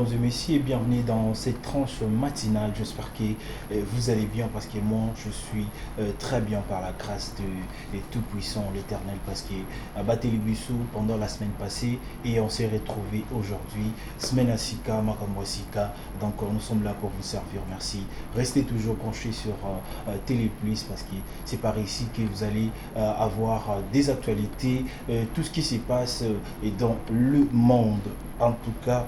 mesdames et messieurs, bienvenue dans cette tranche matinale. J'espère que vous allez bien parce que moi je suis très bien par la grâce de Tout-Puissant, l'Éternel, parce que à Batelibissou pendant la semaine passée et on s'est retrouvé aujourd'hui, semaine à Sika, Makamwasika. Donc nous sommes là pour vous servir. Merci. Restez toujours branchés sur Télé Plus parce que c'est par ici que vous allez avoir des actualités, tout ce qui se passe dans le monde. En tout cas,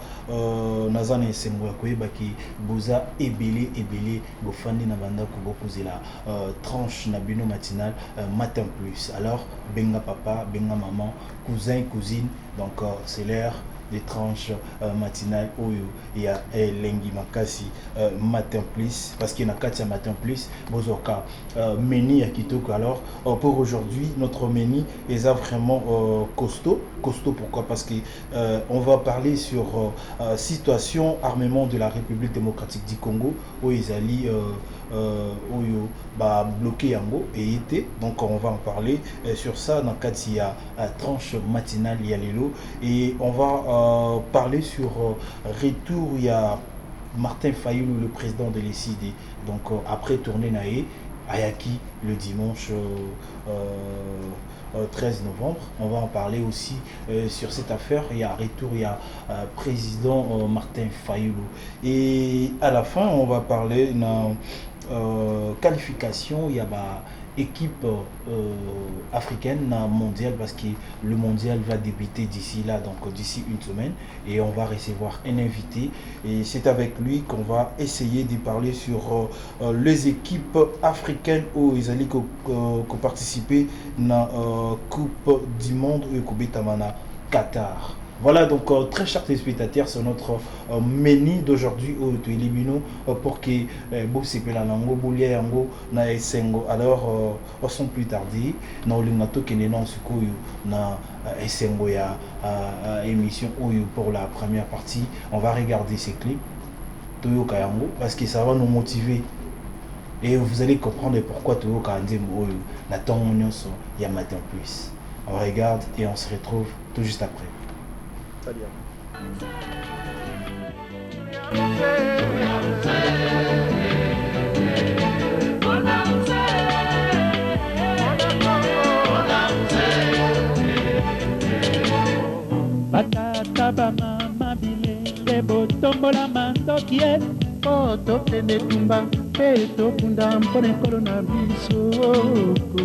nazana esengo ya koyeba ki boza ebele bofandi na banda ko boposer la tranche na bino matinal matin plus. Alors benga papa, benga maman, cousin, cousine, donc c'est l'heure des tranches matinales où il y a Lengi Makasi matin plus parce qu'il y a Katia matin plus bozoka menu à Kitoko. Alors pour aujourd'hui notre menu est vraiment costaud pourquoi parce que on va parler sur situation armement de la République démocratique du Congo où ils allaient bloqué Yango et été, donc on va en parler sur ça dans Katia tranche matinale il y a Lelo et on va parler sur retour il y a Martin Fayulu, le président de l'ECD, donc après tournée Naé Ayaki le dimanche 13 novembre. On va en parler aussi sur cette affaire. Il y a retour, il y a président Martin Fayulu. Et à la fin, on va parler de qualification. Il y a équipe africaine mondiale parce que le mondial va débuter d'ici là, donc d'ici une semaine, et on va recevoir un invité et c'est avec lui qu'on va essayer de parler sur les équipes africaines où ils allaient participer à la Coupe du Monde et Kubetamana Qatar. Voilà donc très chers téléspectateurs, c'est notre menu d'aujourd'hui au Tuelibino pour que vous sepela nango bulia yango na esengo. Alors sans plus tarder na olingato kenena sikoyo na esengo ya émission oyo pour la première partie. On va regarder ces clips Toyoka yango parce que ça va nous motiver et vous allez comprendre pourquoi Toyoka Nzembo oyo na tango nyonso ya matin plus. On regarde et on se retrouve tout juste après. Très bien. Batata bamama bilenge botombola mandoki po tokende tumba mpe tokunda mpona ekolo na biso Kongo.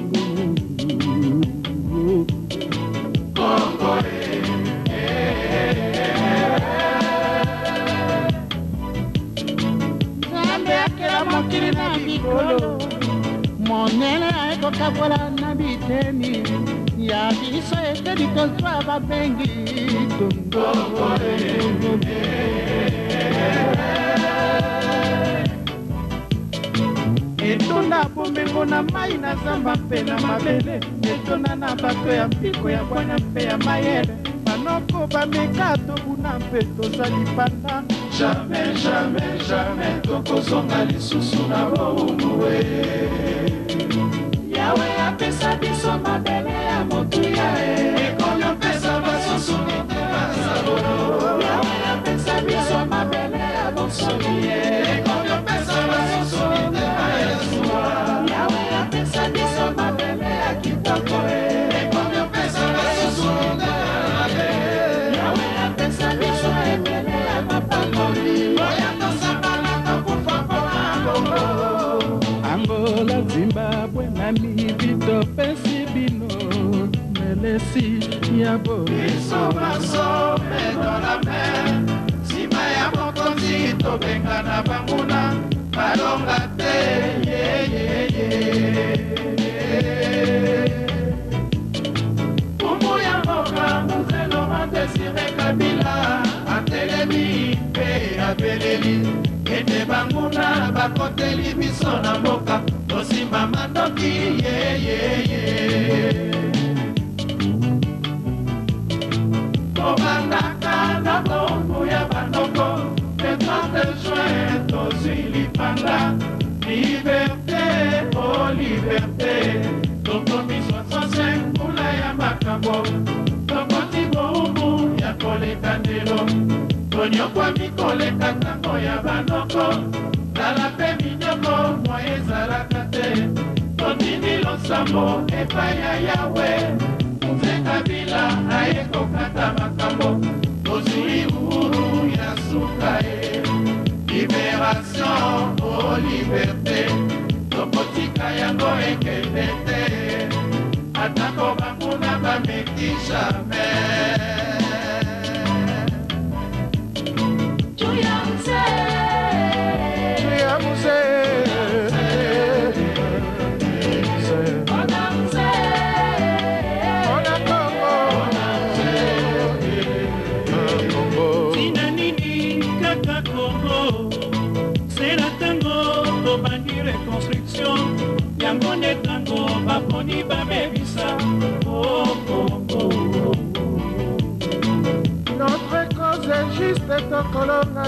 Mokili na bikolo monene ekokabola na biteni ya biso eteli kozwa babengi Kongo. Etonda bomengo na mai na zamba mpe na mabele etonda na bato ya mpiko ya bwana mpe ya mayele banoko bameka tobuna mpe tozali panda jamais, jamais, jamais tokozonga lisusu na boumoué Yawe apesa biso mabele ya motuya ekomi opesa basusu bazabolo Yawe apesa biso mabele ya bonsoli ekomi opesa basusu bazabolo Yawe apesa biso mabele ya kitoko ekomi opesa basusu bazabolo Yawe apesa biso ebele ya mapangoli Angola, Zimbabwe, Namibia, pesi bino melesi ya bo Biso maso dans la mer Sima ya mokonzi tobenga na banguna Balonga te Umu ya moka muzelo Desire Kabila Atelemi pe abeleli Ete banguna bakoteli biso na mboka Tosimba mandoki Tobandaka na bombu ya bandoko Le 30 juin tozili panda Liberté, oh liberté Tokomi 65 kula ya makambo Tokoti bombu ya koleka ndelo konyokwami koleka ntango ya banoko tala mpe minyoko mwa ezalaka te totindi losambo epai ya yawe nze kabila aye kokata makambo tozwi uhuru ya suka ye libération o liberté tokotika yango ekende te atako banguna bameki jamais. Notre cause est juste tokolonga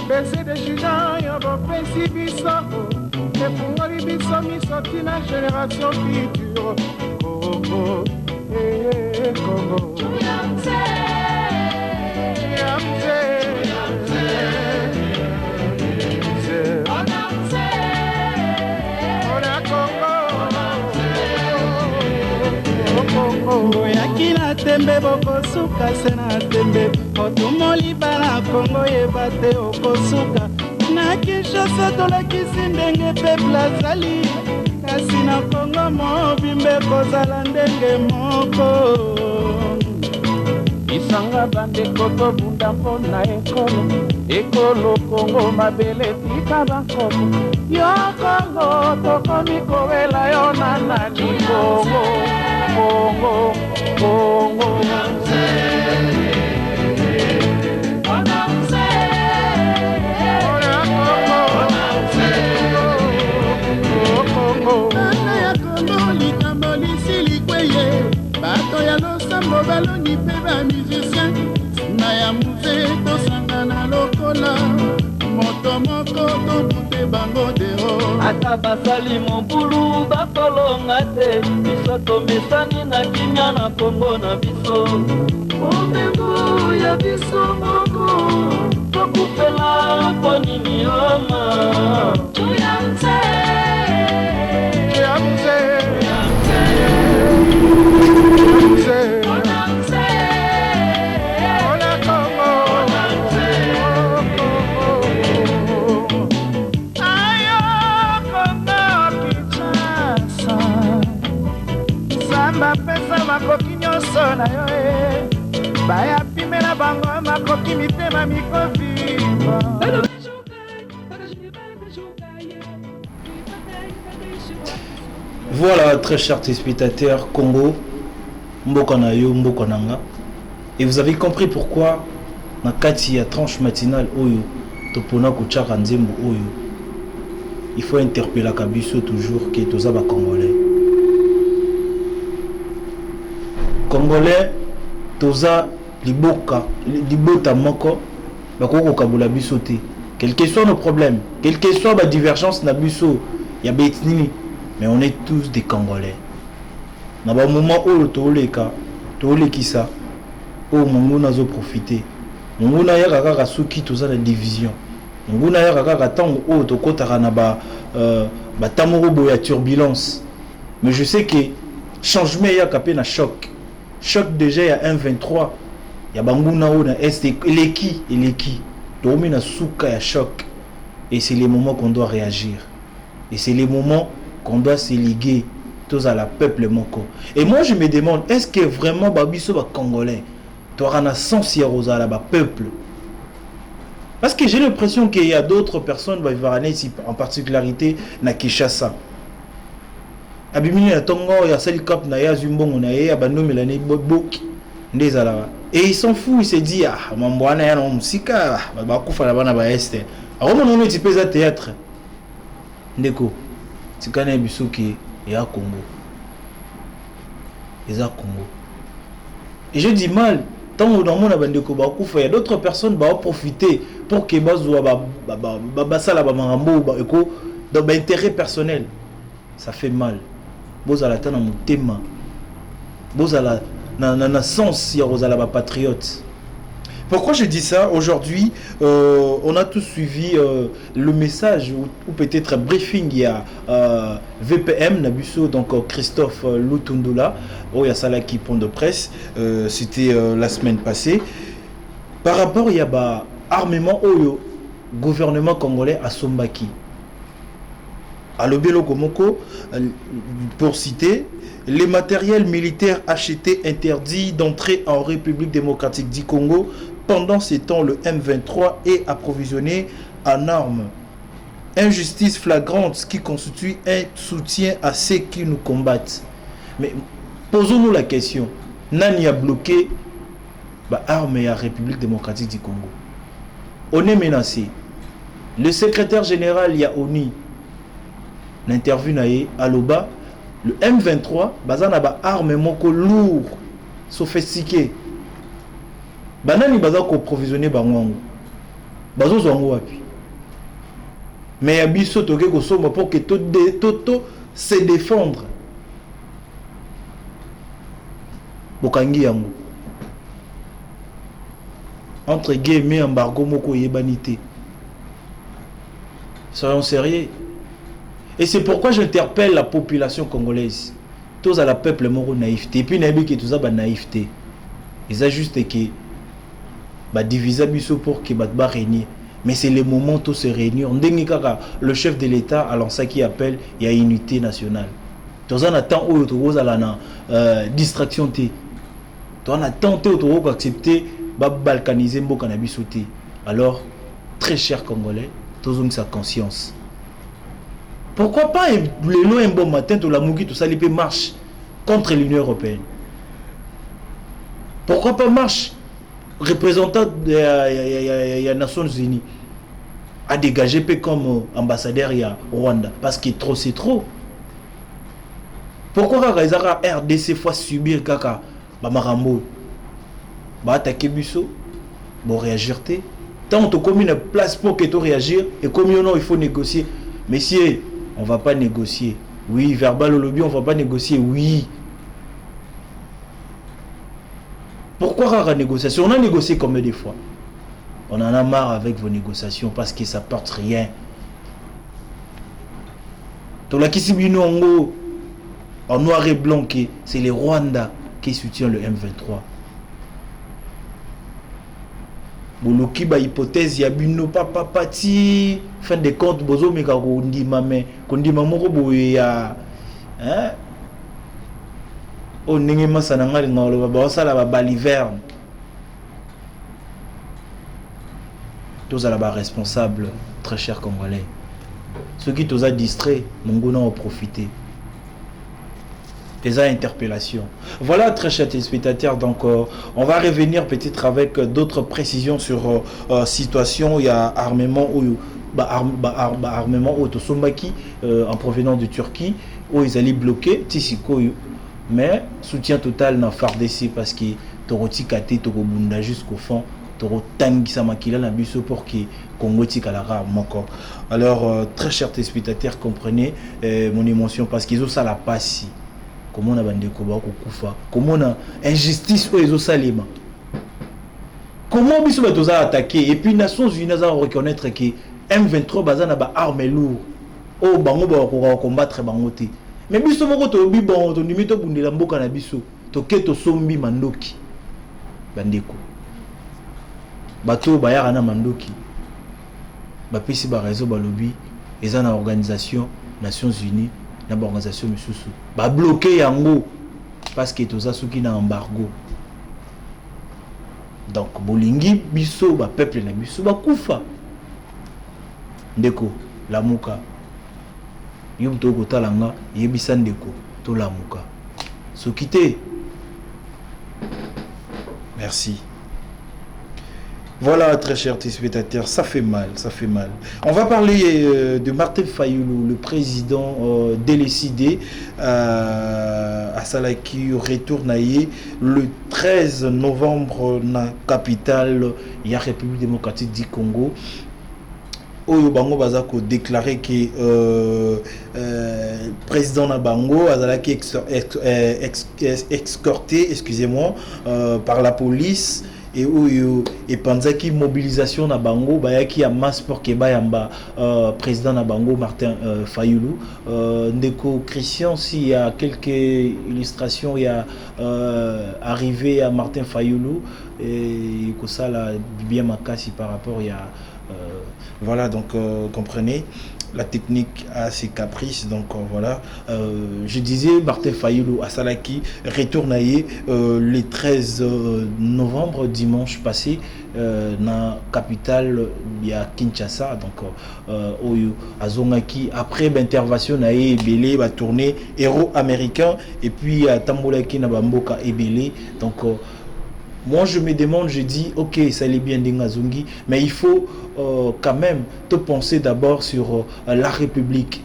bese de jugeant ya bopesi biso efungoli biso miso tina génération future Congo Congo boyaki na tembe bokosuka se na tembe otumoli bana kongo yeba te okosuka na kinshasa tolakisi ndenge peple azali kasi na kongo mobimbe kozala ndenge moko isanga bandeko tobunda mpona ekolo kongo mabele tika bankoko yo kongo tokomi kowela yo na nani kongo Congo, Congo. bato ya losambo baloni mpe bamusicien na ya muze tosangana lokola moto moko tobute bango dero ata basali mobulu bakolonga te biso tomesani na kimia na kongo na biso omengo ya biso moko tokupela ponini oma tuyamse bapesa makoki nyonso na yo baya pimela bango makoki mitema mikoviva. Voilà, très chers téléspectateurs, Congo, Mbokanayo, Mbokananga. Et vous avez compris pourquoi, dans la tranche matinale, Oyo, Topona Kuchara Nzembo Oyo, il faut interpeller la Kabiso toujours qui est aux Aba Congolais. Congolais, Toza, Liboka, Libota Moko, Bakoko Kabula Bisote. Quels que soient nos problèmes, quelle que soit ma divergence, Nabuso, Yabetini. Mais on est tous des Congolais. Dans le moment où le Kisa, où mon a profité, mon a yaka suki tous la division. Mon a yaka tango où to kota na ba tamoro boya turbulence. Mais je sais que changement yaka pe na choc. Choc déjà il y a 1,23. Il y a banguna ou na est eleki. Dormi na suka ya choc. Et c'est les moments qu'on doit réagir. Et c'est les moments qu'on doit se liguer tous à la peuple moko. Et moi je me demande, est-ce que vraiment Babiso va Congolais tu auras un sens à la peuple? Parce que j'ai l'impression qu'il y a d'autres personnes en particularité na Kinshasa. Abimini na Tongo ya Salikap na ya Zumbongo na ya Bando Melane Bok ndezala. Et il s'en fout, il se dit ah mambwana ya no musika ba kufa na bana ba este. Alors on est type théâtre. Ndeko Tikana Bisoki et à Congo. Et à Congo. Et je dis mal, tant que dans mon abandeko il y a d'autres personnes qui vont profiter pour que dans intérêt personnel. Ça fait mal. Vous allez attendre mon thème. Vous allez na sens ya patriote. Pourquoi je dis ça? Aujourd'hui, on a tous suivi le message ou peut-être un briefing. Il y a VPM, Nabuso, donc Christophe Lutundula, il y a ça là qui pont de presse, c'était la semaine passée. Par rapport, il y a armement au gouvernement congolais à Sombaki. À Lobelo Komoko, pour citer, les matériels militaires achetés interdits d'entrer en République démocratique du Congo. Pendant ces temps, le M23 est approvisionné en armes. Injustice flagrante qui constitue un soutien à ceux qui nous combattent. Mais posons-nous la question. Nani a bloqué l'armée à la République démocratique du Congo? On est menacé. Le secrétaire général Yaoni, l'interview à Loba, le M23, bazana ba armement lourd, sophistiqué. Banani baza ko provisionner bango. Bazo zongo wapi. Mais abiso toke ko somba pour que toto se défendre. Bokangi yango. Entre guillemets embargo moko yebanité. Soyons sérieux. Et c'est pourquoi j'interpelle la population congolaise. Tous à la peuple moro naïveté. Et puis naïveté qui tout ça naïveté. Ils ont juste que diviser pour que régner. Mais c'est le moment où se réunir. Le chef de l'État a lancé qui appelle il y a unité nationale. Tous on attend où tu as distraction. Tu as tenté où accepter balkaniser mbo cannabis. Alors très cher Congolais, tous ont sa conscience. Pourquoi pas le long un bon matin tout la mouki tout ça peut marche contre l'Union européenne? Pourquoi pas marche représentant des Nations Unies à dégager comme ambassadeur il y a Rwanda parce que trop c'est trop. Pourquoi la RDC fois subir kaka marambo attaquer Busso bon réagir tant on comme une place pour que tu réagir et comme non il faut négocier. Messieurs, on va pas négocier. Oui, verbal au lobby, on va pas négocier. Oui. Pourquoi rare négociation? On a négocié combien de fois? On en a marre avec vos négociations parce que ça porte rien. Donc la Kisibino en noir et blanc, c'est les Rwanda qui soutiennent le M23. Boloki ba hypothèse ya bino papa pati fin de compte bozo meka ko ndima me ko ndima moko boye ya o ndenge masana ngali ngalo ba sala ba baliverne tous à la responsable très cher congolais ceux qui tous a distrait mon goût en profiter des interpellations. Voilà très chers téléspectateurs, donc on va revenir peut-être avec d'autres précisions sur situation. Il y a armement armement autosombaki en provenance de Turquie où ils allaient bloquer Tisiko, mais soutien total dans FARDC parce que Toroti Kate Tokobunda jusqu'au fond Toro Tangi Samakila na biso pour que Congo Tikalara encore. Alors très chers téléspectateurs, comprenez mon émotion parce qu'ils ont ça la passe. Comment on a bandé Kufa, comment on a injustice aux les salima. Comment biso batoza attaquer et puis Nations Unies a reconnaître que M23 bazana ba arme lourd. Oh bango ba ko combattre bangote. Mais biso moko to bi bon to nimito bundela mboka na biso. To keto sombi mandoki. Bandeko. Bato bayara na mandoki. Ba pesi ba réseau ba lobby ezana organisation Nations Unies. L'organisation Misusu va bloquer yango parce que tout ça sous qui na embargo. Donc bolingi biso ba peuple na biso ba kufa ndeko lamuka yobto ko talanga yebisa ndeko to lamuka sokite. Merci. Voilà, très chers téléspectateurs, ça fait mal, ça fait mal. On va parler de Martin Fayulu, le président délécidé à Salaki, retourne le 13 novembre dans la capitale, il y a République démocratique du Congo. Oyo Bango Bazako déclaré que président Nabango Azalaki escorté, excusez-moi, par la police. et oyo et panzaki mobilisation na bango bayaki ya masse pour que bayamba président na bango Martin Fayoulou ndeko Christian s'il y a quelques illustrations il y a arrivé à Martin Fayoulou et que ça là bien makasi par rapport il y a voilà donc comprenez la technique a ses caprices donc voilà je disais Martin Fayoulou à Salaki retourne le 13 novembre dimanche passé na capitale il y a Kinshasa donc oyo azongaki après l'intervention na ebele va tourner héros américain et puis tambolaki na bamboka ebele donc moi je me demande, je dis ok ça allait bien d'Ingazungi, mais il faut quand même te penser d'abord sur la République.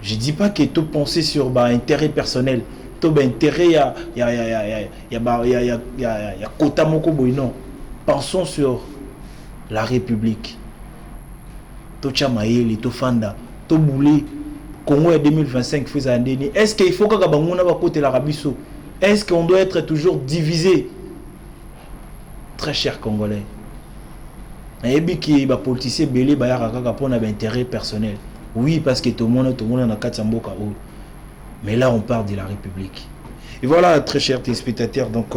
Je dis pas que te penser sur intérêt personnel, to intérêt ya kota moko boy non. Pensons sur la République. To chamaeli, to fanda, to boulé Congo en 2025 faisait un déni. Est-ce qu'il faut que Gabangona va côté l'Arabie Saoudite? Est-ce qu'on doit être toujours divisé? Très cher Congolais. Et puis qui va politicien belé bayaka pour un intérêt personnel. Oui, parce que tout le monde a Katamboka. Mais là on parle de la République. Et voilà, très chers téléspectateurs, donc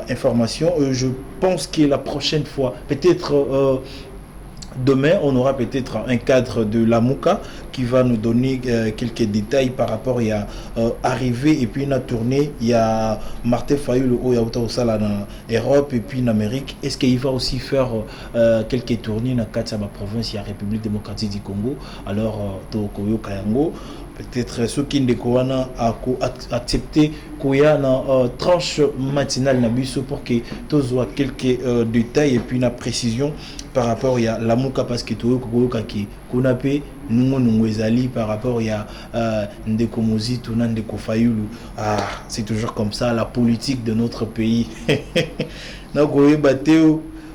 information. Je pense que la prochaine fois, peut-être demain, on aura peut-être un cadre de la Mouka qui va nous donner quelques détails par rapport à arrivé et puis une tournée. Il y a Martin Fayoulou au Sala en Europe et puis en Amérique. Est-ce qu'il va aussi faire quelques tournées dans la province, il y a République démocratique du Congo, alors Tokoyo Kayango. Peut-être ceux qui ne accepté qu'il y a une tranche matinale pour que tous voient quelques détails et puis une précision par rapport à la Mouka parce que tout qu'on a payé nous par rapport à Ndeko Mozi Tuna Ndeko Fayoulou. C'est toujours comme ça la politique de notre pays. Donc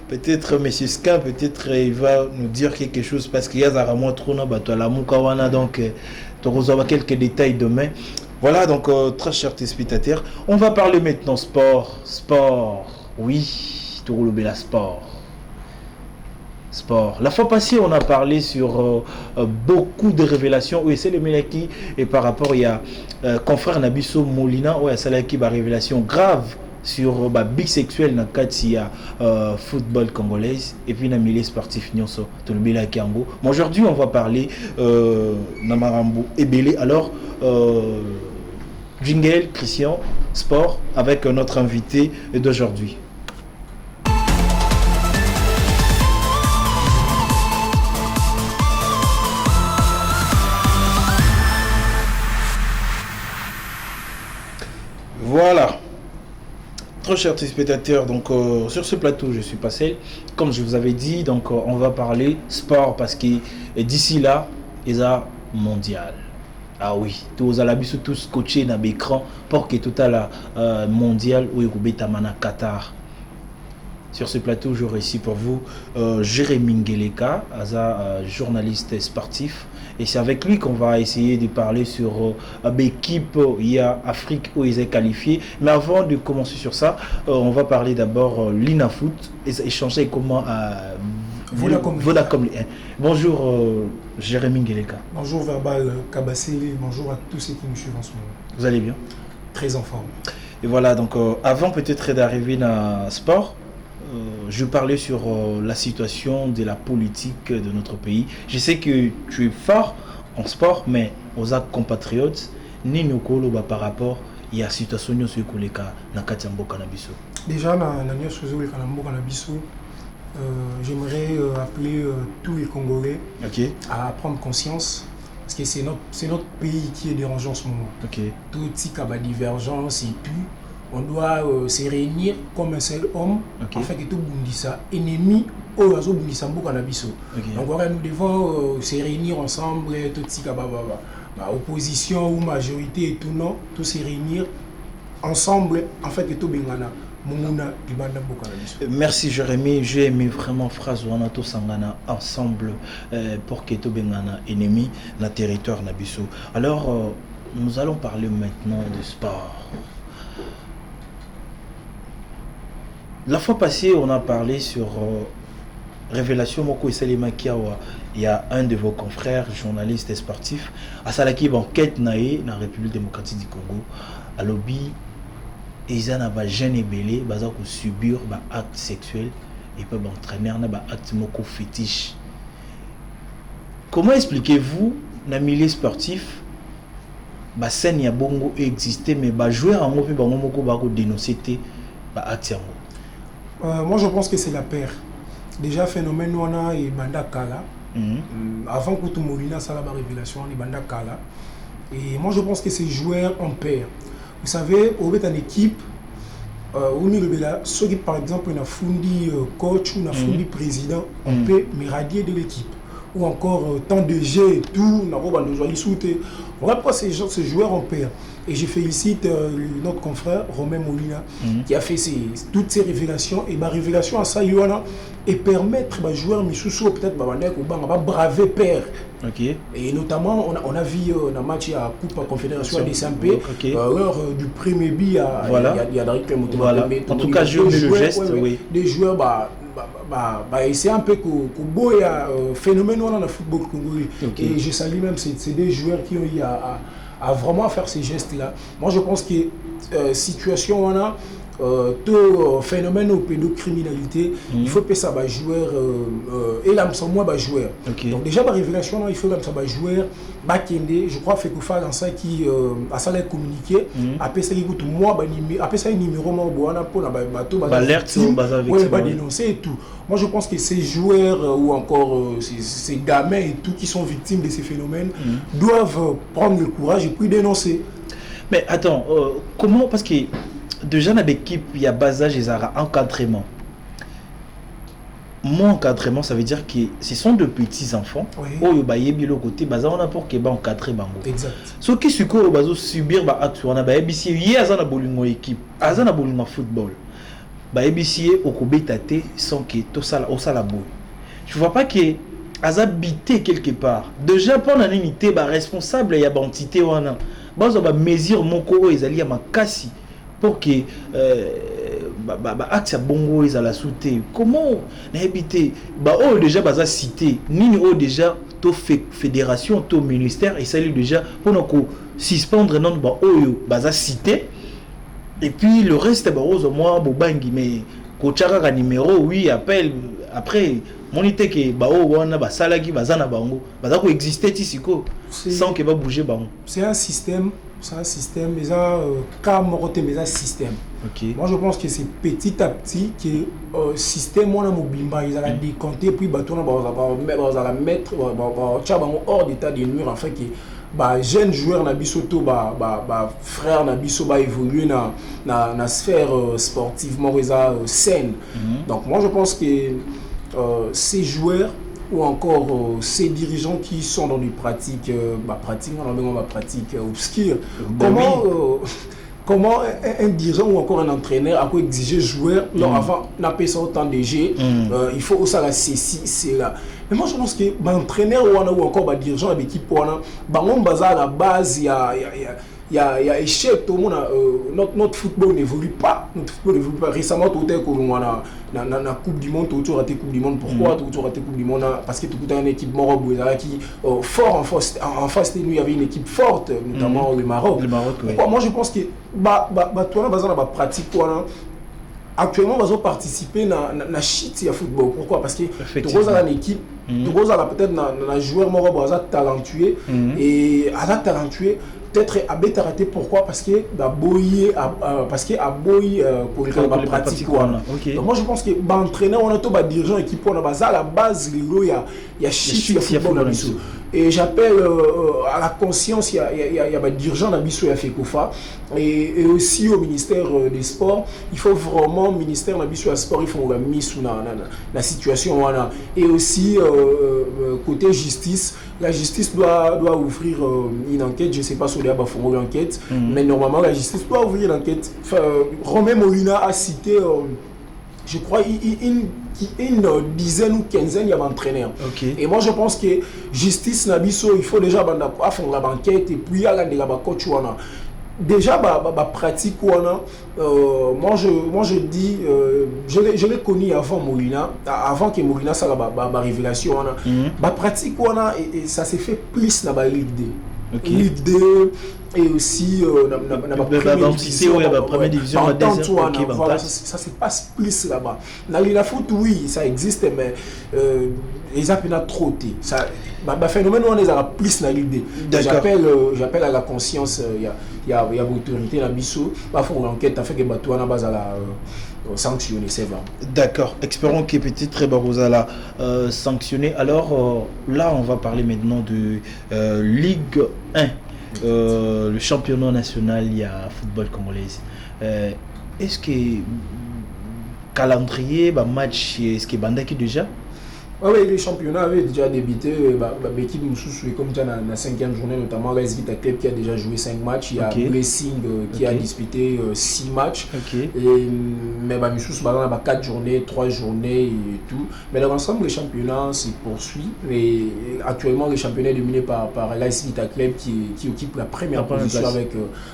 peut-être M. Ska, peut-être il va nous dire quelque chose parce qu'il y a Zaramo Trona Bato la Mouka wana donc on aura quelques détails demain. Voilà donc très chers téléspectateurs, on va parler maintenant sport, oui, tout le bel sport. La fois passée, on a parlé sur beaucoup de révélations. Oui, c'est le Melaki et par rapport il y a confrère Nabiso Molina, oui, c'est là qui a révélation grave sur bisexuel dans Katia football congolaise et puis dans le milieu sportif nyonso tout le bila kiango. Aujourd'hui on va parler Namarambo Ebele. Alors Jingle Christian sport avec notre invité d'aujourd'hui. Voilà. Très chers téléspectateurs, donc sur ce plateau je suis passé, comme je vous avais dit, donc on va parler sport parce que d'ici là, il y a mondial. Ah oui, tous à tous coachés dans l'écran pour que tout à la mondial où il y a Qatar. Sur ce plateau, j'aurai ici pour vous Jérémy Ngeleka, journaliste sportif. Et c'est avec lui qu'on va essayer de parler sur l'équipe Afrique où ils sont qualifiés. Mais avant de commencer sur ça, on va parler d'abord l'INAFoot et échanger comment Vodacom. Bonjour Jérémy Ngeleka. Bonjour Verbal Kabassé, bonjour à tous ceux qui nous suivent en ce moment. Vous allez bien? Très en forme. Et voilà, donc avant peut-être d'arriver dans le sport, je parlais sur la situation de la politique de notre pays. Je sais que tu es fort en sport, mais aux compatriotes, ni nous par rapport à la situation de la Katiambo-Kanabiso. Déjà, dans la Kanabiso, j'aimerais appeler tous les Congolais à prendre conscience. Parce que c'est notre pays qui est dérangé en ce moment. Tout petit cas de divergence et puis on doit se réunir comme un seul homme afin que tout Bundisa ennemi au réseau Bundisa Mbokanabiso. Donc nous devons se réunir ensemble, tout petit cas opposition ou majorité et tout non, tout se réunir ensemble afin que tout Bengana. Merci Jérémy, j'ai aimé vraiment phrase Wanato Sangana ensemble pour que tout Bengana ennemi na territoire Nabiso. Alors nous allons parler maintenant de sport. La fois passée, on a parlé sur Révélation Moko et Salima Kiawa. Il y a un de vos confrères, journalistes et sportifs, à Salaki, enquête naïe dans la République démocratique du Congo, à lobby, ils ont des jeunes et belés, ils ont subir des actes sexuels et peuvent entraîner des actes moko fétiches. Comment expliquez-vous dans le milieu sportif, la scène ya bongo existait, mais les joueurs en mopi moko dénoncer des actes? Moi, je pense que c'est la paire. Déjà, phénomène wana et banda kala. Avant que tout Molina ça la révélation, les banda kala. Et moi, je pense que ces joueurs en paire. Vous savez, au fait en équipe, au milieu de la, ceux qui par exemple ont fundi coach ou ont fundi président, on peut me radier de l'équipe. Ou encore temps de jeu et tout, on va pas ces joueurs en paire. Et je félicite notre confrère Romain Molina qui a fait toutes ces révélations. Et ma révélation à ça, et permettre aux joueurs Missoussou peut-être braver père. Et notamment, on a vu dans le match à Coupe Confédération des SMP, l'heure du premier but, il y a Darik voilà. En tout cas, je mets le geste. Des joueurs, c'est un peu un phénomène dans le football congolais. Et je salue même c'est des joueurs qui ont eu à vraiment faire ces gestes-là. Moi, je pense que situation on a tout phénomène de pédocriminalité, il faut que ça va jouer et là sont moins joueurs. Donc déjà la révélation il faut que ça va jouer Bakende, je crois fait que faire dans ça qui a ça les communiquer après ça écoute moi après ça numéro moi boana pour la bateau alerte va dénoncer et tout. Moi je pense que ces joueurs ou encore ces gamins et tout qui sont victimes de ces phénomènes doivent prendre le courage et puis dénoncer. Mais attends, comment, parce que déjà dans l'équipe, il y a bas âge et encadrement. Mon encadrement, ça veut dire que ce sont de petits enfants. Oh, il y a le côté, on a pour qu'ils encadrent. Exact. Ce qui est que subir des actes, on a des équipe, il y a des équipe, il y a des football. Les équipe, au Kobetate, sans que tout ça, la boule. Je ne vois pas que ils habité quelque part. Déjà, pendant l'unité, responsable, il y a une entité. Ils ont mesure mon corps, ils allaient à ma casse. Pour que acte bongo ils la sauter comment n'habiter déjà baza cité ni déjà to fédération to ministère et ça déjà pour nous suspendre non oyo baza cité et puis le reste au moins bobangi mais kochaka numéro oui appel après monité que wana basalaki baza na bango baza ko exister tisiko sans que ba bouger bango. C'est un système, mais ça mais un système. Moi je pense que c'est petit à petit que le système on a mobimba ils allaient décompter puis on va mettre hors d'état de nuire en fait que jeunes joueurs na bisoto frères na biso évoluer na sphère sportivement saine. Donc moi je pense que ces joueurs ou encore ces dirigeants qui sont dans des pratiques obscures. Comment un dirigeant ou encore un entraîneur a quoi exiger joueur avant n'a pas autant de jeux, il faut aussi la c'est là. Mais moi je pense que l'entraîneur ou encore dirigeant de l'équipe à la base il y a échec tout le monde notre football n'évolue pas. Récemment tout est qu'on a la Coupe du Monde, tout raté Coupe du Monde. Pourquoi tout raté Coupe du Monde? Parce que tout une équipe qui fort en face de nous il y avait une équipe forte notamment le Maroc. Moi je pense que toi là la pratique actuellement on va participer dans la shit à football. Pourquoi? Parce que tu as une équipe peut-être un joueur talentueux et à talentueux peut-être à bête raté. Pourquoi? Parce que parce que a boy pour la pratique. Donc moi je pense que entraîneur on a tout dirigeant équipe on a à la base il y a shit à football. Et j'appelle à la conscience, il y a des dirigeants d'Abisso et Afekofa et aussi au ministère des Sports. Il faut vraiment, ministère d'Abisso et Sport, il faut la mise sous la situation. Et aussi, côté justice, la justice doit ouvrir une enquête. Je ne sais pas si il y a une enquête, mais normalement, la justice doit ouvrir une enquête. Romain Molina a cité, je crois, une dizaine ou quinzaine il y a entraîneurs. Et moi je pense que justice nabiso il faut déjà faire la banquette et puis il y a la coach déjà, pratique, moi je dis, je l'ai connu avant Molina, avant que Molina ça la révélation, pratique, et ça s'est fait plus dans la Ligue 2. Okay. Ligue 2 et aussi la première division, la deuxième, voilà, ça se passe plus là-bas. Dans la foot, oui, ça existe, mais ils appellent trop. Ça, phénomène, on les a plus dans la Ligue 2. J'appelle à la conscience, il y a l'autorité dans Bissau, il faut une enquête afin que Batouana base à la sanctionner, c'est vrai. D'accord, espérons que peut-être Barrosa l'a sanctionné. Alors là, on va parler maintenant de Ligue 1. Le championnat national, il y a football congolais. Est-ce que calendrier, match, est-ce que Bandaki déjà? Oui, le championnat avait déjà débuté. L'équipe nous comme dans la 5e journée, notamment l'AS Vita Club qui a déjà joué 5 matchs. Il y a Blessing qui a disputé 6 matchs. Mais nous avons 4 journées, 3 journées et tout. Mais dans l'ensemble, le championnat se poursuit. Et actuellement, le championnat est dominé par l'AS Vita Club qui occupe la première position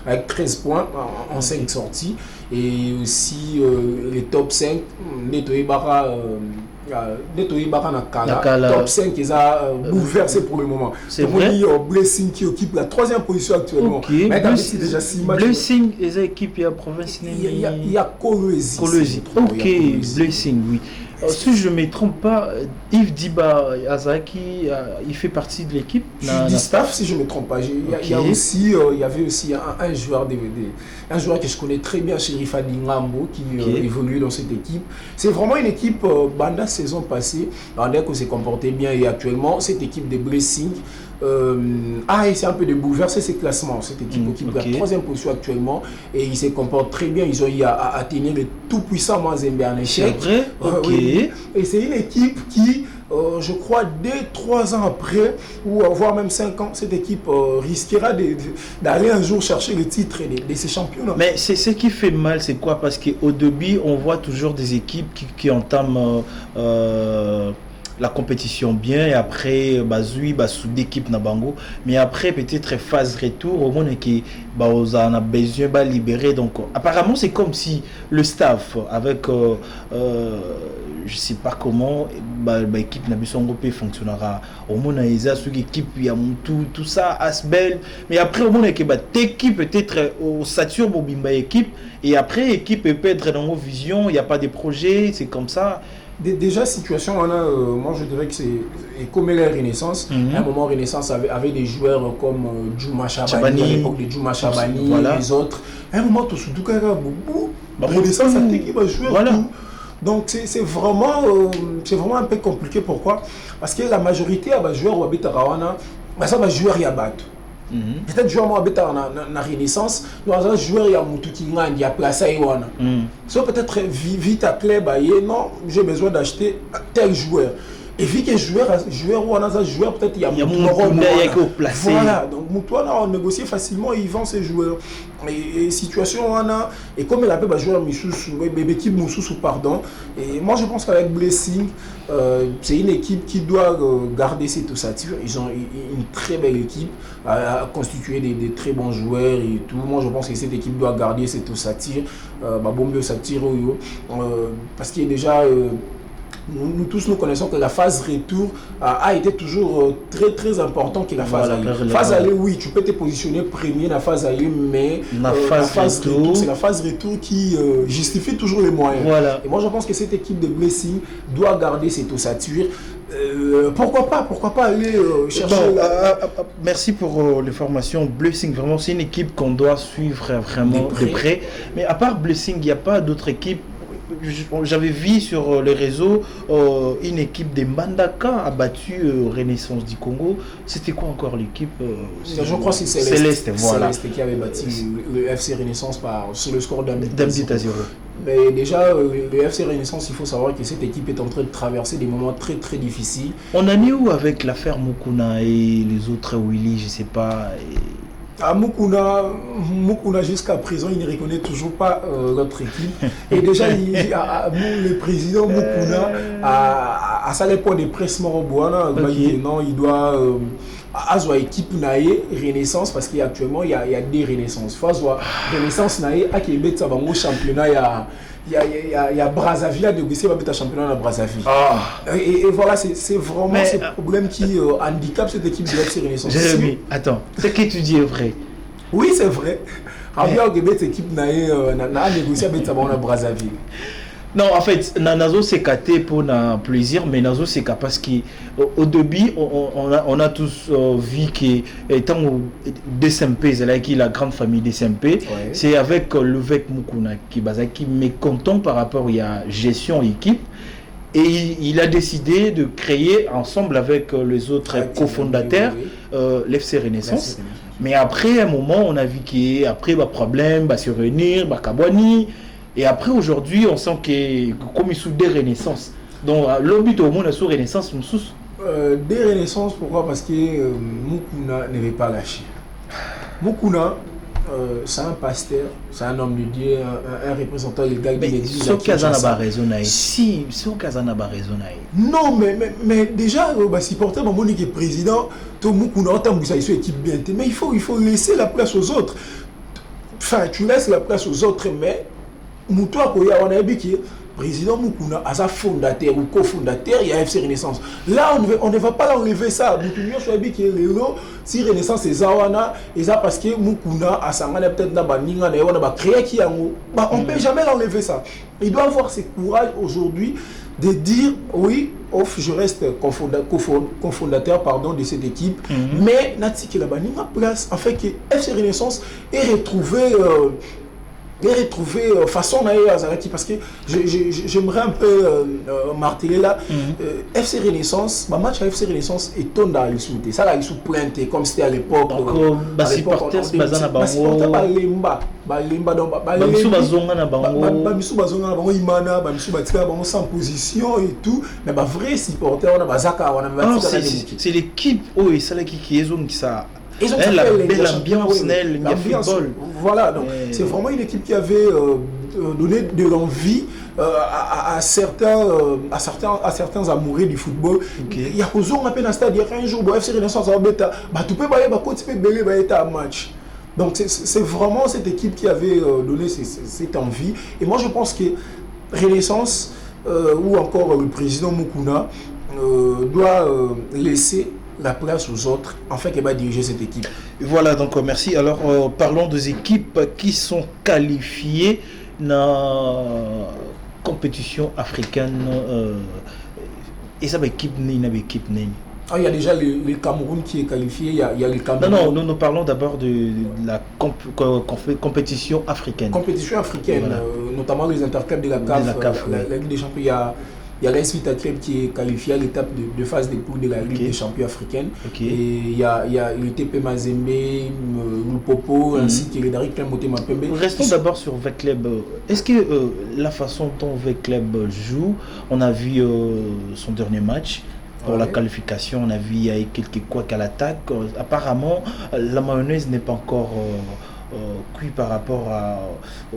avec 13 points en 5 sorties. Et aussi les top 5, Netoye Bara. Top 5 ils ont bouleversé pour le moment. C'est vrai. Blessing qui occupe la 3e position actuellement. Mais déjà 6 matchs. Blessing et l'équipe en province. Il y a Kolwezi. Ok, Blessing, oui. Si je ne me trompe pas, Yves Diba Azaki, il fait partie de l'équipe. Du staff, si je ne me trompe pas. Il y avait aussi un joueur un joueur que je connais très bien, Sheriff Adingambo, qui évolue dans cette équipe. C'est vraiment une équipe, Banda saison passée, Banda qui s'est comporté bien et actuellement, cette équipe de Blessing. C'est un peu de bouleverser ces classements. Cette équipe occupe la 3e position actuellement et ils se comportent très bien. Ils ont eu à tenir le tout-puissant Mazembe en échec. C'est vrai. Et c'est une équipe qui, je crois, 2-3 ans après, ou voire même 5 ans, cette équipe risquera d'aller un jour chercher le titre de ces championnats. Mais c'est ce qui fait mal, c'est quoi? Parce qu'au début, on voit toujours des équipes qui entament la compétition bien et après sous d'équipe na bango, mais après peut-être phase retour au monde qui on a besoin de libérer. Donc apparemment c'est comme si le staff avec je sais pas comment équipe na bisongo peut fonctionnera au monde a sous équipe il y a tout ça Asbel, mais après au monde qui équipe peut-être au sature bobimba équipe et après équipe peut être dans nos visions, il n'y a pas de projet, c'est comme ça. Déjà, situation, moi je dirais que c'est comme la Renaissance. À un moment, Renaissance avait des joueurs comme Djouma Chabani, à l'époque de Djouma Chabani, les autres. À un moment, tout ce tout Renaissance a été qui va jouer tout. Donc c'est vraiment un peu compliqué. Pourquoi? Parce que la majorité des joueurs qui habitent à Rawana, ça va jouer à battre. Peut-être joueur moi habite na Renaissance, nous avons joueur ya mutu qui ngandi ya place wana. So peut-être vite à club non, j'ai besoin d'acheter tel joueur. Et vu que joueur peut-être il y a placé. Voilà, donc Moutouana on négocie facilement et ils vendent ces joueurs. Et situation et comme il a pas joueur équipe Moussou pardon. Et moi je pense qu'avec Blessing, c'est une équipe qui doit garder cette ossature. Ils ont une très belle équipe constituée de très bons joueurs et tout. Moi je pense que cette équipe doit garder cette ossature, parce qu'il y a déjà nous tous nous connaissons que la phase retour a été toujours très très importante que la phase aller. Phase aller, oui, tu peux te positionner premier dans la phase aller, mais la phase retour, c'est la phase retour qui justifie toujours les moyens. Voilà. Et moi je pense que cette équipe de Blessing doit garder cette ossature. Pourquoi pas aller chercher. Merci pour l'information. Blessing, vraiment, c'est une équipe qu'on doit suivre vraiment de près. Mais à part Blessing, il n'y a pas d'autres équipes. J'avais vu sur les réseaux une équipe de Mbandaka a battu Renaissance du Congo. C'était quoi encore l'équipe je crois que c'est Céleste, voilà. Céleste qui avait battu le FC Renaissance sur le score d'un but à 0. Mais déjà, le FC Renaissance, il faut savoir que cette équipe est en train de traverser des moments très très difficiles. On en est où avec l'affaire Mukuna et les autres Willy, je sais pas À Mukuna jusqu'à présent, il ne reconnaît toujours pas notre équipe. Et déjà, le président Mukuna à ça les points de presse Moroboana, non, il doit avoir équipe naïe Renaissance parce qu'actuellement il y a des Renaissances. Faut avoir Renaissance naïe à qui est au championnat il y a Brazzaville à négocier le championnat à Brazzaville. Et voilà, c'est vraiment ce problème qui handicape cette équipe de FC Renaissance. Jérémy, attends, ce que tu dis est vrai. Oui, c'est vrai. Rabia cette équipe n'a négocié avec Brazzaville. Non, en fait, Nazo c'est caté pour un plaisir, mais Nazo c'est parce qu'au début, on a tous vu qu'étant DSMP, c'est là qui la grande famille DSMP, c'est avec Levec Mukuna qui est mécontent par rapport à la gestion équipe. Et il a décidé de créer ensemble avec les autres cofondateurs l'FC Renaissance. Mais après un moment, on a vu qu'après, il y a problème, se réunir, Kabwani. Et après, aujourd'hui, on sent que comme il y a des renaissances. Donc, le but au monde, c'est renaissance. Des renaissances, pourquoi? Parce que Mukuna ne veut pas lâcher. Mukuna, c'est un pasteur, c'est un homme de Dieu, un représentant légal de l'église. Ce qu'il a raison. Si, ce qu'il a raison. Non, mais déjà, supporter mon monique président, tout Mukuna, autant que ça, il soit équipe bien. Mais il faut laisser la place aux autres. Enfin, tu laisses la place aux autres, mais Moutoua Koya, on a dit que le président Mukuna, as un fondateur ou cofondateur, il y a FC Renaissance. Là, on ne va pas l'enlever ça. Moutoua soit dit que si Renaissance est Zawana, et ça parce que Mukuna a sangana peut-être dans Baninga, on a créé qui a on ne peut jamais l'enlever ça. Il doit avoir ce courage aujourd'hui de dire oui, je reste cofondateur de cette équipe, mais Natsi qui la Baninga place, en fait que FC Renaissance est retrouvé. Façon Azaraki parce que j'aimerais un peu marteler là FC Renaissance, ma match à FC Renaissance est tombé dans le soute ça là il sous plainte comme c'était à l'époque supporter bazana bango balemba donc bamisu bazonga na bango imana bamisu batika bango sans position et tout mais ba vrai supporter on a bazaka on a c'est l'équipe et ça là qui est zone qui ça ils ont la belle ambiance, football. Voilà, donc c'est vraiment une équipe qui avait donné de l'envie à certains amoureux du football. Il y a un peu dans stade, il y a un jour, FC Renaissance, tu peux aller un match. Donc c'est vraiment cette équipe qui avait donné cette envie. Et moi je pense que Renaissance ou encore le président Mukuna doit laisser la place aux autres, afin qu'elle va diriger cette équipe. Voilà, donc merci. Alors, parlons des équipes qui sont qualifiées dans la compétition africaine. Et ça, il y a déjà le Cameroun qui est qualifié, il y a le Cameroun. Non, nous parlons d'abord de la compétition africaine. Compétition africaine, voilà. Notamment les interclubs de la CAF, la Ligue des Champions. Il y a l'AS Vita Club qui est qualifié à l'étape de phase de poule de la Ligue des Champions africaine. Et il y a le TP Mazembe, le Popo, ainsi que le Darik Motema Pembe. Restons d'abord sur Veclub. Est-ce que la façon dont Veclub joue, on a vu son dernier match pour la qualification, on a vu il y a quelques couacs à l'attaque. Apparemment, la mayonnaise n'est pas encore cuit par rapport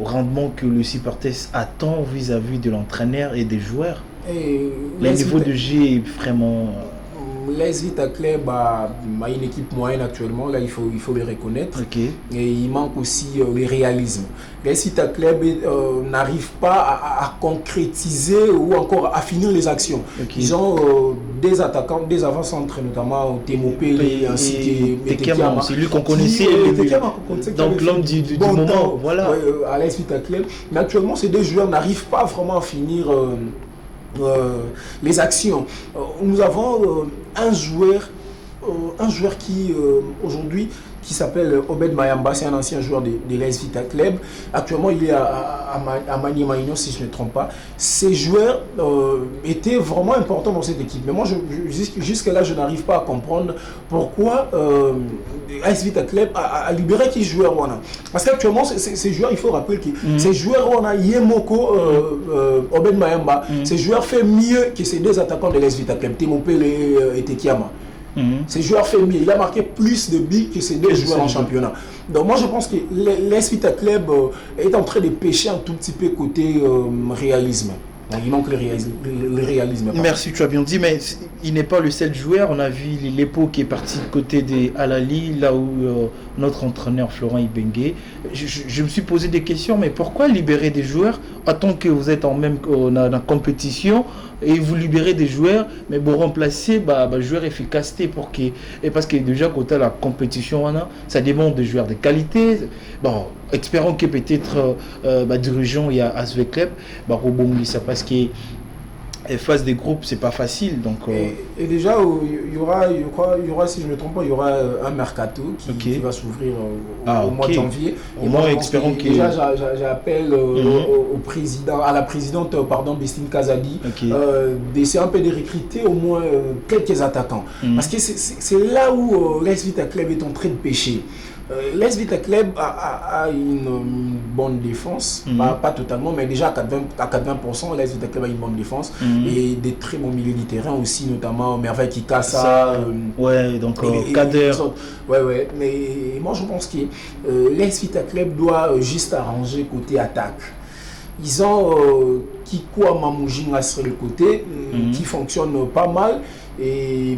au rendement que le supporter attend vis-à-vis de l'entraîneur et des joueurs. Le niveau de jeu est vraiment... l'AS Vita Club a une équipe moyenne actuellement, là il faut le reconnaître. Et il manque aussi le réalisme. L'AS Vita Club n'arrive pas à concrétiser ou encore à finir les actions. Ils ont des attaquants, des avant-centres, notamment Temopele ainsi que Tekema. C'est lui qu'on connaissait. Donc l'homme du moment, voilà. À l'AS Vita Club. Mais actuellement, ces deux joueurs n'arrivent pas vraiment à finir les actions. Nous avons un joueur qui aujourd'hui qui s'appelle Obed Mayamba, c'est un ancien joueur de l'AS Vita Club. Actuellement, il est à Maniema Union, si je ne me trompe pas. Ces joueurs étaient vraiment importants dans cette équipe. Mais moi, jusque-là, je n'arrive pas à comprendre pourquoi l'AS Vita Club a libéré qui joueur. Parce qu'actuellement, ces joueurs, il faut rappeler que ces joueurs, on a Yemoko, Obed Mayamba, ces joueurs font mieux que ces deux attaquants de l'AS Vita Club, Temopele et Tekiama. Ces joueurs fait mieux. Il a marqué plus de buts que ces deux joueurs en championnat. Donc moi je pense que l'AS Vita Club est en train de pêcher un tout petit peu côté réalisme. Donc il manque le réalisme. Merci, tu as bien dit, mais il n'est pas le seul joueur. On a vu l'époque qui est parti du côté des Al-Ahly, là où notre entraîneur Florent Ibenge. Je me suis posé des questions, mais pourquoi libérer des joueurs tant que vous êtes en compétition et vous libérez des joueurs, mais vous remplacez joueurs efficacité parce que déjà côté la compétition, ça demande des joueurs de qualité. Bon, espérons que peut-être dirigeant il y a Asve Club, ça parce que phase des groupes c'est pas facile donc et déjà il y aura si je me trompe pas il y aura un mercato qui va s'ouvrir au mois de janvier. Au moins espérons que déjà j'appelle au président à la présidente Bestine Kazadi d'essayer un peu de recruter au moins quelques attaquants parce que c'est là où l'AS Vita Club est en train de pêcher. L'AS Vita Club a une bonne défense, pas totalement, mais déjà à 80%, l'AS Vita Club a une bonne défense et des très bons milieux de terrain aussi, notamment Merveille Kikassa. Kader. Mais moi je pense que l'AS Vita Club doit juste arranger côté attaque. Ils ont Kikwa Mamoujinga sur le côté, qui fonctionne pas mal. Mais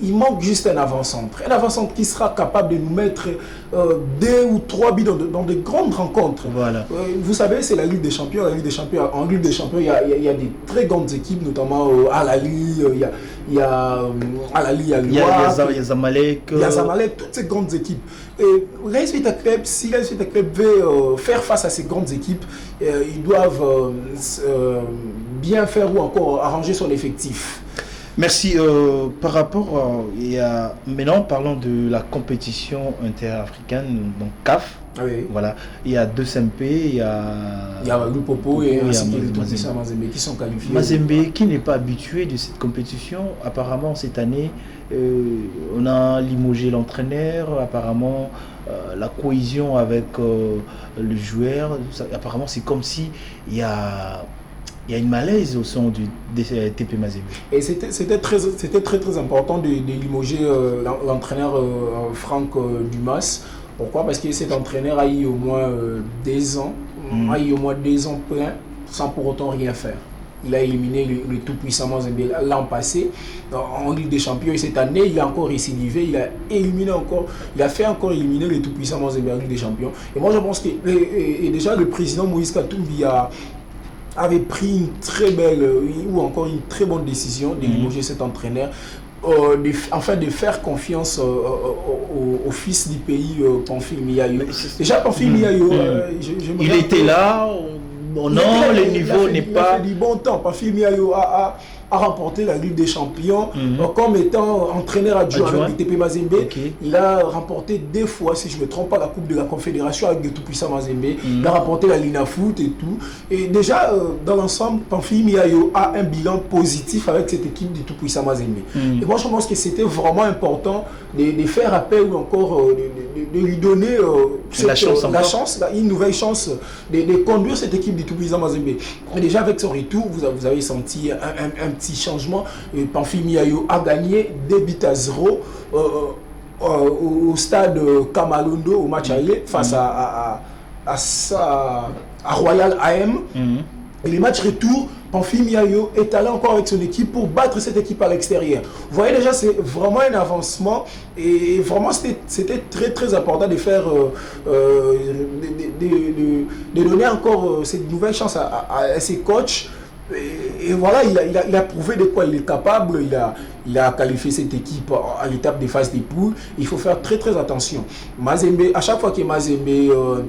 il manque juste un avant-centre. Un avant-centre qui sera capable de nous mettre 2 ou 3 buts dans de grandes rencontres. Voilà. Vous savez, c'est la Ligue des Champions. En Ligue des Champions, il y a des très grandes équipes, notamment Al-Ahly, il y a Zamalek. Il y a Zamalek, toutes ces grandes équipes. L'AS Vita Club, si l'AS Vita Club veut faire face à ces grandes équipes, ils doivent bien faire ou encore arranger son effectif. Merci. Par rapport maintenant parlons de la compétition interafricaine, donc CAF. Oui. Voilà, il y a 2 SMP, il y a Lupopo et Mazembe qui sont qualifiés. Mazembe qui n'est pas habitué de cette compétition. Apparemment cette année, on a limogé l'entraîneur. Apparemment la cohésion avec le joueur. Apparemment c'est comme si il y a une malaise au sein du TP Mazembe. Et c'était très important de limoger l'entraîneur Franck Dumas. Pourquoi? Parce que cet entraîneur a eu au moins 2 ans, plein, sans pour autant rien faire. Il a éliminé le tout-puissant Mazembe l'an passé en Ligue des Champions et cette année il a encore récidivé, il a fait encore éliminer le tout-puissant Mazembe en Ligue des Champions. Et moi je pense que déjà le président Moïse Katumbi avait pris une très belle ou encore une très bonne décision de limoger cet entraîneur. Afin de faire confiance au fils du pays, Pamphile Miayo. Déjà, Pamphile Miayo, il était là, le niveau n'est pas... Il a fait du bon temps. Pamphile Miayo a remporté la Ligue des Champions comme étant entraîneur adjoint avec le TP Mazembe. Il a remporté 2 fois, si je ne me trompe pas, la Coupe de la Confédération avec le tout-puissant Mazembe. Il a remporté la Lina Foot et tout. Et déjà, dans l'ensemble, Pamphile Miayo a un bilan positif avec cette équipe du tout-puissant Mazembe. Et moi, je pense que c'était vraiment important de faire appel ou encore de lui donner une nouvelle chance de conduire cette équipe du tout-puissant Mazembe. Et déjà, avec son retour, vous avez senti un petit changement. Pamphile Miayo a gagné 2-0 au stade Kamalondo au match aller face à Royal AM. Et les matchs retour, Pamphile Miayo est allé encore avec son équipe pour battre cette équipe à l'extérieur. Vous voyez déjà, c'est vraiment un avancement et vraiment c'était très très important de faire, de donner encore cette nouvelle chance à ses coachs. Et voilà, il a prouvé de quoi il est capable. Il a qualifié cette équipe à l'étape des phases des poules. Il faut faire très très attention. Mazembe, à chaque fois que Mazembe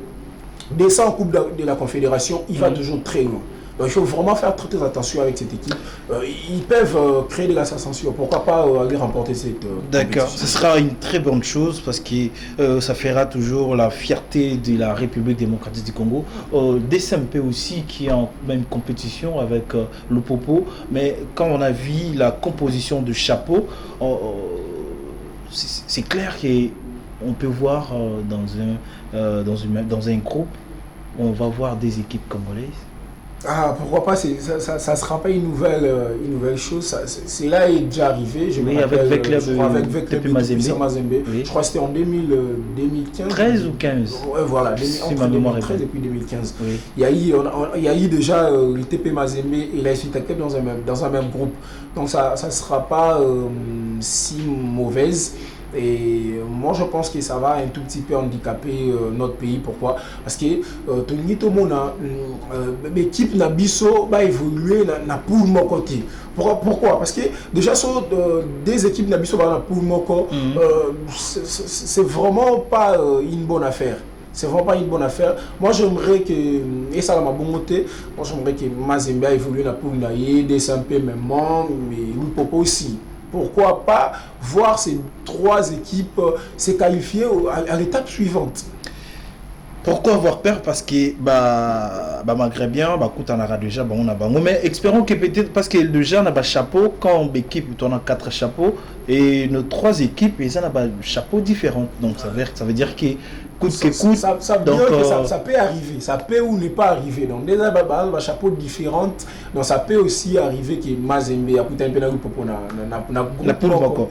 descend en Coupe de la Confédération, il va toujours très loin. Donc il faut vraiment faire très, très attention avec cette équipe. Ils peuvent créer de la censure. Pourquoi pas aller remporter cette D'accord, ce sera une très bonne chose parce que ça fera toujours la fierté de la République démocratique du Congo. Des SMP aussi qui est en même compétition avec le Popo. Mais quand on a vu la composition de chapeau, c'est clair qu'on peut voir dans un groupe, on va voir des équipes congolaises. Ah, pourquoi pas, ça ne sera pas une nouvelle chose. Cela est déjà arrivé. Je me rappelle, avec Vecleb Mazembe. Oui. Je crois que c'était en 2015. 13 ou 15 ouais, voilà, entre 2013 et puis 2015. Oui. Il y a eu déjà le TP Mazembe et la SUTACEP dans un même groupe. Donc ça ne sera pas si mauvaise. Et moi je pense que ça va un tout petit peu handicaper notre pays. Pourquoi? Parce que tout le monde l'équipe Nabiso va évoluer pour mon côté. Pourquoi? Parce que déjà sur des équipes Nabiso pour mon côté, c'est vraiment pas une bonne affaire. C'est vraiment pas une bonne affaire. Moi j'aimerais que, et ça m'a bon côté, moi j'aimerais que Mazembe évolue pour Naye, des un peu même, mais Loupopo aussi. Pourquoi pas voir ces 3 équipes se qualifier à l'étape suivante? Pourquoi avoir peur? Parce que malgré bien, écoute, on aura déjà on a mais espérons que peut-être parce que déjà on a un chapeau quand l'équipe on a 4 chapeaux et nos 3 équipes ils ont un chapeau différent. Donc ça veut dire que coûte que coûte. Ça peut arriver, ça peut ou ne pas arriver. Donc déjà un chapeau différent. Donc ça peut aussi arriver que Mazembe a coûté un peu la poule encore.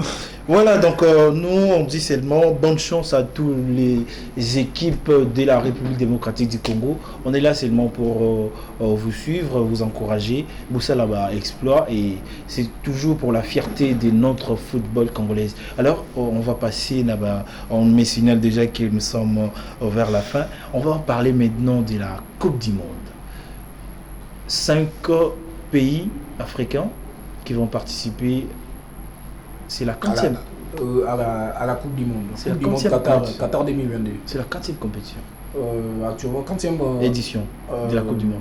Voilà, donc nous on dit seulement bonne chance à toutes les équipes de la République démocratique du Congo. On est là seulement pour vous suivre, vous encourager, Boussa là-bas exploit et c'est toujours pour la fierté de notre football congolais. Alors on va passer là-bas, on me signale déjà que nous sommes vers la fin. On va parler maintenant de la Coupe du Monde. 5 pays africains qui vont participer. C'est la 4e. À la Coupe du Monde. C'est la Coupe du Monde Qatar 2022. C'est la 4e compétition. Actuellement, 40e édition de la Coupe du Monde.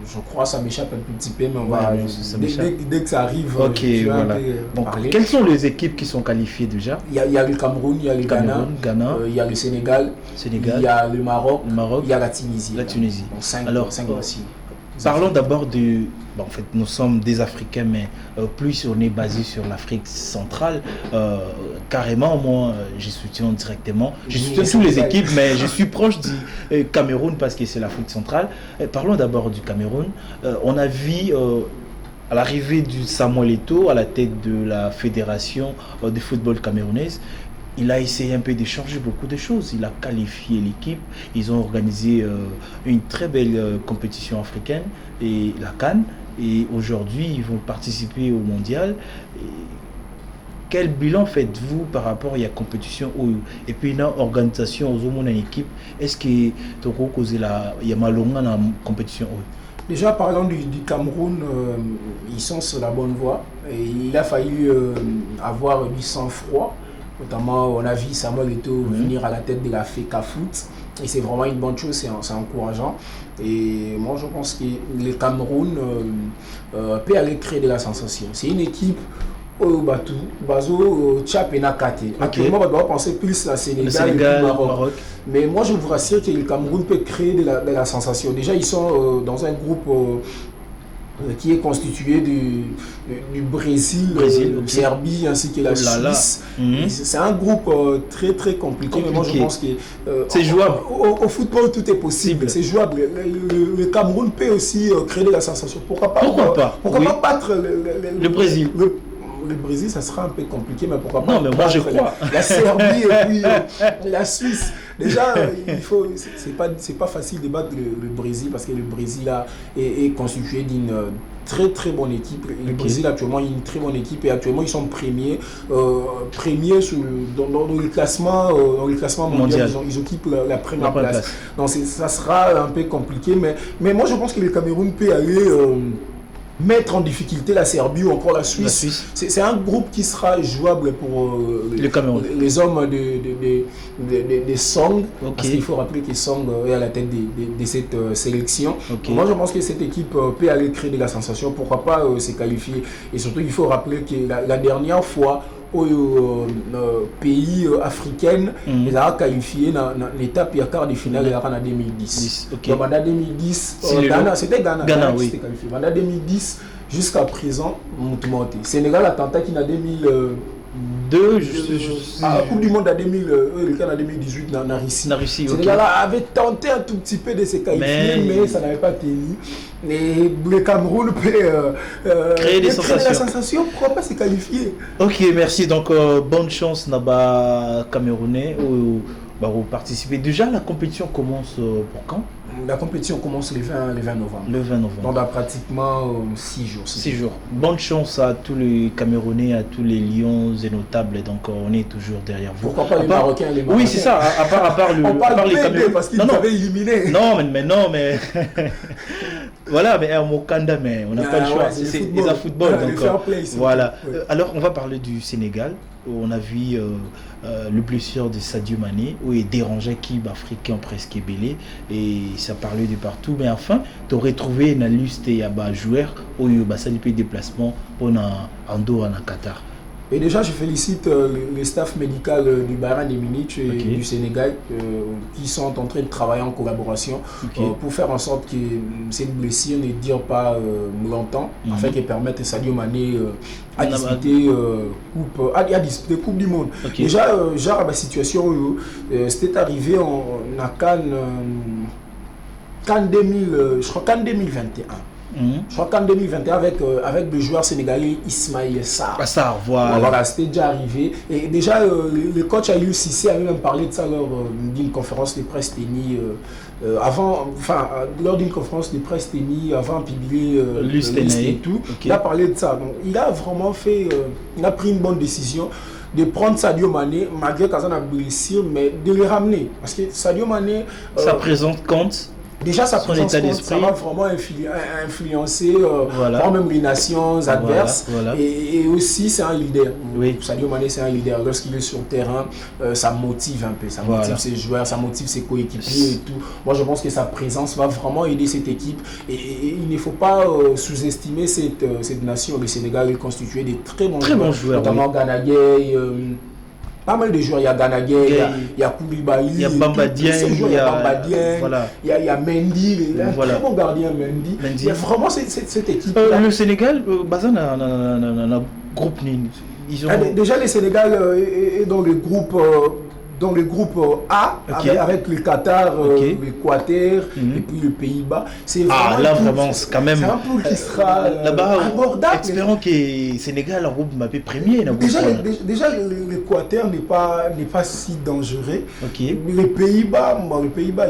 Je crois que ça m'échappe un petit peu, mais on va, dès que ça arrive, ok, voilà. Donc, quelles sont les équipes qui sont qualifiées déjà? Il y a le Cameroun, il y a le Ghana, il y a le Sénégal, il y a le Maroc, il y a la Tunisie. Donc, 5 voici. Parlons d'abord de... en fait, nous sommes des Africains, mais plus on est basé sur l'Afrique centrale. Carrément, moi, je soutiens directement. Je soutiens toutes les équipes, mais je suis proche du Cameroun parce que c'est l'Afrique centrale. Parlons d'abord du Cameroun. On a vu à l'arrivée du Samuel Eto'o à la tête de la fédération de football camerounaise. Il a essayé un peu de changer beaucoup de choses. Il a qualifié l'équipe. Ils ont organisé une très belle compétition africaine, et la CAN. Et aujourd'hui, ils vont participer au mondial. Quel bilan faites-vous par rapport à la compétition et puis une organisation aux hommes en équipe? Est-ce que tu as causé il y a malonga dans la compétition? Déjà, parlant du Cameroun, ils sont sur la bonne voie. Et il a fallu avoir du sang-froid. Notamment, on a vu Samuel Eto'o venir à la tête de la FECAFOOT. Et c'est vraiment une bonne chose, c'est encourageant. Et moi, je pense que le Cameroun peut aller créer de la sensation. C'est une équipe Bazo, Tchap et Nakate. Actuellement, on doit penser plus à Sénégal et le Maroc. Mais moi, je vous rassure que le Cameroun peut créer de la sensation. Déjà, ils sont dans un groupe qui est constitué du Brésil, Serbie ainsi que la Suisse. C'est un groupe très très compliqué, mais moi je pense que c'est jouable. Au football tout est possible, c'est jouable. Le Cameroun peut aussi créer de la sensation. Pourquoi pas battre le Brésil? Le Brésil, ça sera un peu compliqué, mais pourquoi pas? Non, mais moi je crois. La Serbie et puis la Suisse. Déjà, c'est pas facile de battre le Brésil parce que le Brésil est constitué d'une très très bonne équipe. Le Brésil actuellement une très bonne équipe et actuellement ils sont premiers dans le classement mondial. Ils occupent la première place. Donc ça sera un peu compliqué, mais moi je pense que le Cameroun peut aller mettre en difficulté la Serbie ou encore la Suisse. C'est un groupe qui sera jouable pour les hommes de Song, parce qu'il faut rappeler que Song est à la tête de cette sélection. Moi je pense que cette équipe peut aller créer de la sensation, pourquoi pas se qualifier. Et surtout il faut rappeler que la dernière fois au pays africain, ils ont qualifié dans l'étape et quart de finale en 2010. Donc en 2010, c'était Ghana qui s'était qualifié. En 2010 jusqu'à présent, Sénégal a tenté qu'il a 2012 2002, la Coupe du Monde à 2018 dans la Russie. La Russie, Ces gars-là avaient tenté un tout petit peu de se qualifier, mais ça n'avait pas tenu. Et le Cameroun peut créer des sensations. La sensation, pourquoi pas se qualifier? Ok, merci. Donc, bonne chance là-bas, Camerounais, pour participer. Déjà, la compétition commence pour quand? La compétition commence le 20 novembre. Le 20 novembre. Donc, on a pratiquement 6 jours. 6 jours. Bonne chance à tous les Camerounais, à tous les lions et notables. Donc, on est toujours derrière vous. Pourquoi pas les Marocains, Oui, c'est ça. À part on parle les Camerounais parce qu'ils avaient éliminé. Non, mais voilà, mais au Mokanda, mais on n'a pas le choix. C'est des football. Donc, voilà. Ouais. Alors, on va parler du Sénégal. On a vu le blessure de Sadio Mané, où il dérangeait l'équipe africaine presque belé, et ça parlait de partout. Mais enfin, tu aurais trouvé une liste de joueurs où il y a des déplacements pour Andorre en Qatar. Et déjà, je félicite le staff médical du Bayern de Munich et du Sénégal qui sont en train de travailler en collaboration pour faire en sorte que cette blessure ne dure pas longtemps, afin qu'elle permette à Sadio Mané à disputer Coupe du Monde. Déjà, genre la situation, c'était arrivé en Cannes 2021. Je crois qu'en 2021, avec le joueur sénégalais Ismaïl Sarr. Voilà, c'était déjà arrivé. Et déjà, le coach Aliou Cissé avait même parlé de ça lors d'une conférence de presse tenue lors d'une conférence de presse tenue avant de publier le liste et tout. Il a parlé de ça. Donc, il a vraiment il a pris une bonne décision de prendre Sadio Mané, malgré qu'il a une blessure, mais de le ramener. Parce que Sadio Mané... ça présente compte. Déjà, sa présence, ça va vraiment influencer même les nations adverses. Et aussi, c'est un leader. Sadio Mané, c'est un leader. Lorsqu'il est sur le terrain, ça motive un peu. Ça motive ses joueurs, ça motive ses coéquipiers et tout. Moi, je pense que sa présence va vraiment aider cette équipe. Et il ne faut pas sous-estimer cette nation. Le Sénégal est constitué de très bons joueurs. Notamment Gana Gueye. Pas mal de joueurs, il y a Ganagay, il y a Koulibaly, il y a Bamba Dieng, il y a Mendy, il y a un très bon gardien Mendy. Il y a vraiment cette équipe. Le Sénégal, Bazan a un groupe Nini. Déjà, le Sénégal est dans le groupe. Dans le groupe A, avec le Qatar, l'Équateur et puis le Pays-Bas. Là vraiment, c'est quand même. C'est un pool qui sera là-bas abordable. Espérons que le Sénégal en groupe Mbappé premier. Déjà, l'Équateur n'est pas si dangereux. Les Pays-Bas,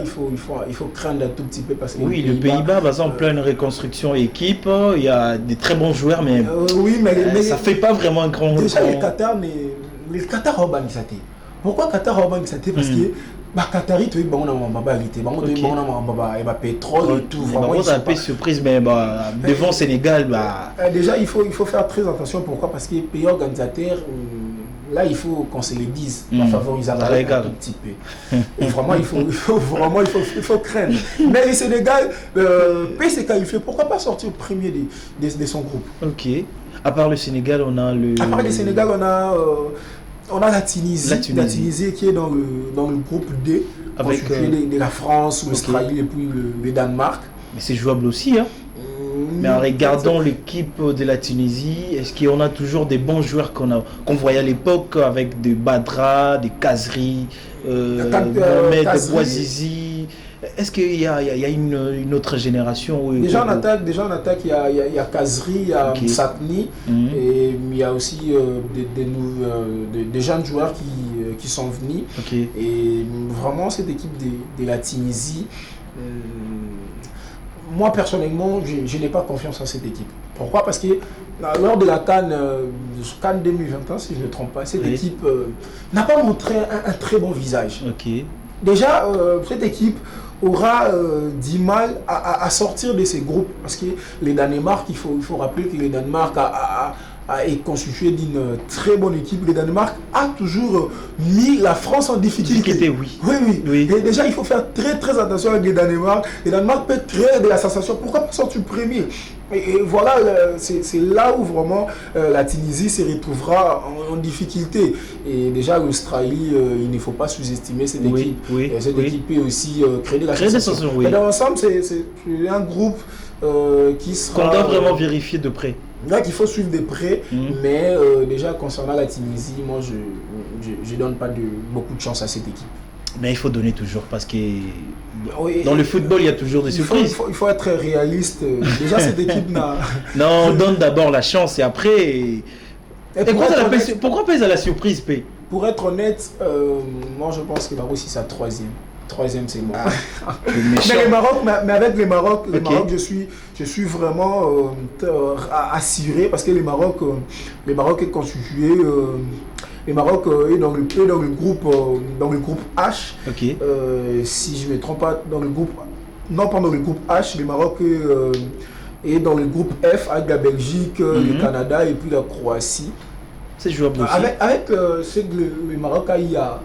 il faut craindre un tout petit peu parce que le Pays-Bas, par exemple, plein de reconstruction équipe. Il y a des très bons joueurs, mais ça fait pas vraiment un grand. Déjà, le Qatar a organisé. Pourquoi Qatar a organisé? Parce que Qatari, tu vois, il y a pétrole et tout. C'est un peu surprise, mais devant Sénégal. Déjà, il faut faire très attention. Pourquoi? Parce que les pays organisateurs, là, il faut qu'on se le dise, favoriser un tout petit peu. Et vraiment, il faut craindre. Mais le Sénégal peut se qualifier. Pourquoi pas sortir premier de son groupe? Ok. À part le Sénégal, on a le. À part le Sénégal, on a la Tunisie qui est dans le groupe D, constitué de la France, l'Australie et puis le Danemark. Mais c'est jouable aussi, hein. Mais en regardant l'équipe de la Tunisie, est-ce qu'on a toujours des bons joueurs qu'on voyait à l'époque avec des Badra, des Kazri, Mohamed Bouazizi? Est-ce qu'il y a une autre génération Déjà en attaque, il y a Kazri, il y a Msatni, et il y a aussi des jeunes joueurs qui sont venus. Et vraiment, cette équipe de la Tunisie, moi personnellement, je n'ai pas confiance en cette équipe. Pourquoi? Parce que lors de la Cannes 2021, si je ne me trompe pas, cette équipe n'a pas montré un très bon visage. Déjà, cette équipe aura du mal à sortir de ces groupes, parce que le Danemark, il faut rappeler que le Danemark est constitué d'une très bonne équipe. Le Danemark a toujours mis la France en difficulté. Oui. Et déjà, il faut faire très très attention avec le Danemark. Le Danemark peut créer de la sensation. Pourquoi pas sortir premier? Et voilà, c'est là où vraiment la Tunisie se retrouvera en difficulté. Et déjà, l'Australie, il ne faut pas sous-estimer cette équipe. Cette équipe peut aussi créer de la sensation. Mais dans l'ensemble, c'est un groupe qui sera... qu'on doit vraiment vérifier de près. Donc il faut suivre de près, mais déjà concernant la Tunisie, moi je donne pas beaucoup de chance à cette équipe. Mais il faut donner toujours parce que dans le football, il y a toujours des surprises. Il faut être réaliste. Déjà, cette équipe n'a... Non, on donne d'abord la chance et après... Et pourquoi pèse à la surprise, P? Pour être honnête, moi je pense que Maroc, c'est sa troisième. Troisième, c'est bon. Mais avec le Maroc, je suis vraiment assuré parce que le Maroc est constitué... Le Maroc est dans le groupe H. Okay. Si je ne me trompe pas, dans le groupe... Non, pas dans le groupe H, le Maroc est dans le groupe F avec la Belgique, le Canada et puis la Croatie. C'est jouable aussi. Avec ce que le Maroc a eu à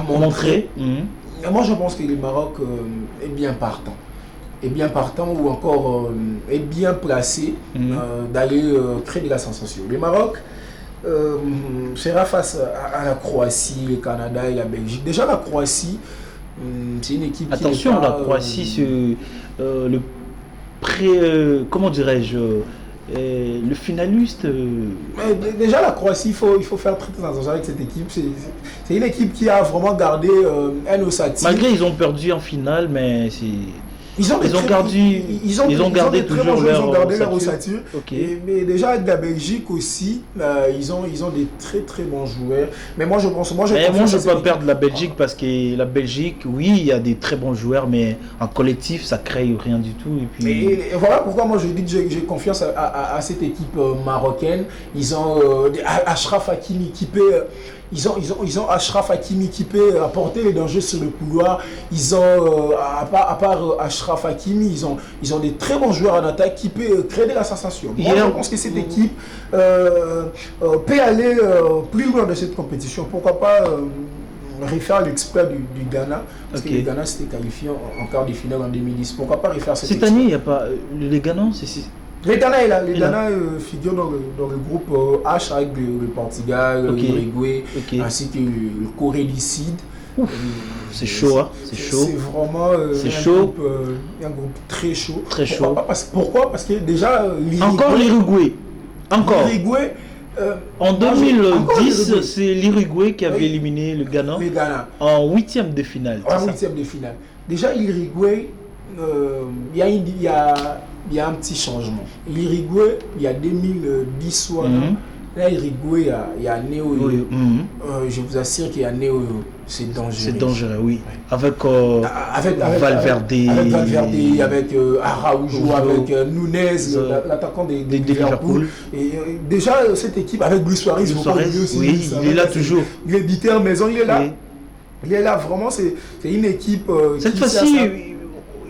montrer. Moi, je pense que le Maroc est bien partant. Est bien partant ou encore est bien placé d'aller créer de la sensation. Le Maroc sera face à la Croatie, le Canada et la Belgique. Déjà la Croatie, c'est une équipe attention, qui n'est pas, la Croatie, c'est comment dirais-je, le finaliste. Déjà la Croatie, il faut faire très attention avec cette équipe. C'est une équipe qui a vraiment gardé un ossature. Malgré ils ont perdu en finale, mais c'est... Ils ont gardé leur ossature. Okay. Mais déjà avec la Belgique aussi, ils ont des très très bons joueurs. Mais moi je pense... Moi je ne veux pas perdre la Belgique parce que la Belgique, oui, il y a des très bons joueurs, mais en collectif, ça crée rien du tout. Et puis... et voilà pourquoi moi je dis que j'ai confiance à cette équipe marocaine. Ils ont Achraf Hakimi qui peut... Ils ont Achraf Hakimi qui peut apporter les dangers sur le couloir. Ils ont, à part Achraf Hakimi, ils ont des très bons joueurs en attaque qui peuvent créer de la sensation. Moi, je pense que cette équipe peut aller plus loin de cette compétition. Pourquoi pas refaire l'exploit du Ghana, parce que le Ghana s'était qualifié en quart de finale en 2010. Pourquoi pas refaire cet exploit? Cette année, il n'y a pas... Les Ghana, c'est... Le Ghana est là. Le Ghana figure dans le groupe H avec le Portugal, l'Uruguay, ainsi que le Corée du Sud. C'est chaud, hein? C'est chaud. C'est vraiment un groupe très chaud. Très chaud. Pourquoi? Parce que déjà... Encore l'Uruguay. Encore. L'Uruguay... En 2010, c'est l'Uruguay qui avait éliminé le Ghana en huitième de finale. En huitième de finale. Déjà, l'Uruguay, il y a un petit changement. L'Uruguay, il y a 2010, là, l'Uruguay, il y a Néo. Je vous assure qu'il y a Néo. C'est dangereux. C'est dangereux, oui. Avec Valverde. Avec Valverde, avec Araujo, avec Nunez, l'attaquant des Liverpool. Et déjà, cette équipe, avec Luis Suarez, oui, il est là toujours. Il est buteur maison, il est là. Il est là, vraiment, c'est une équipe... Cette fois-ci,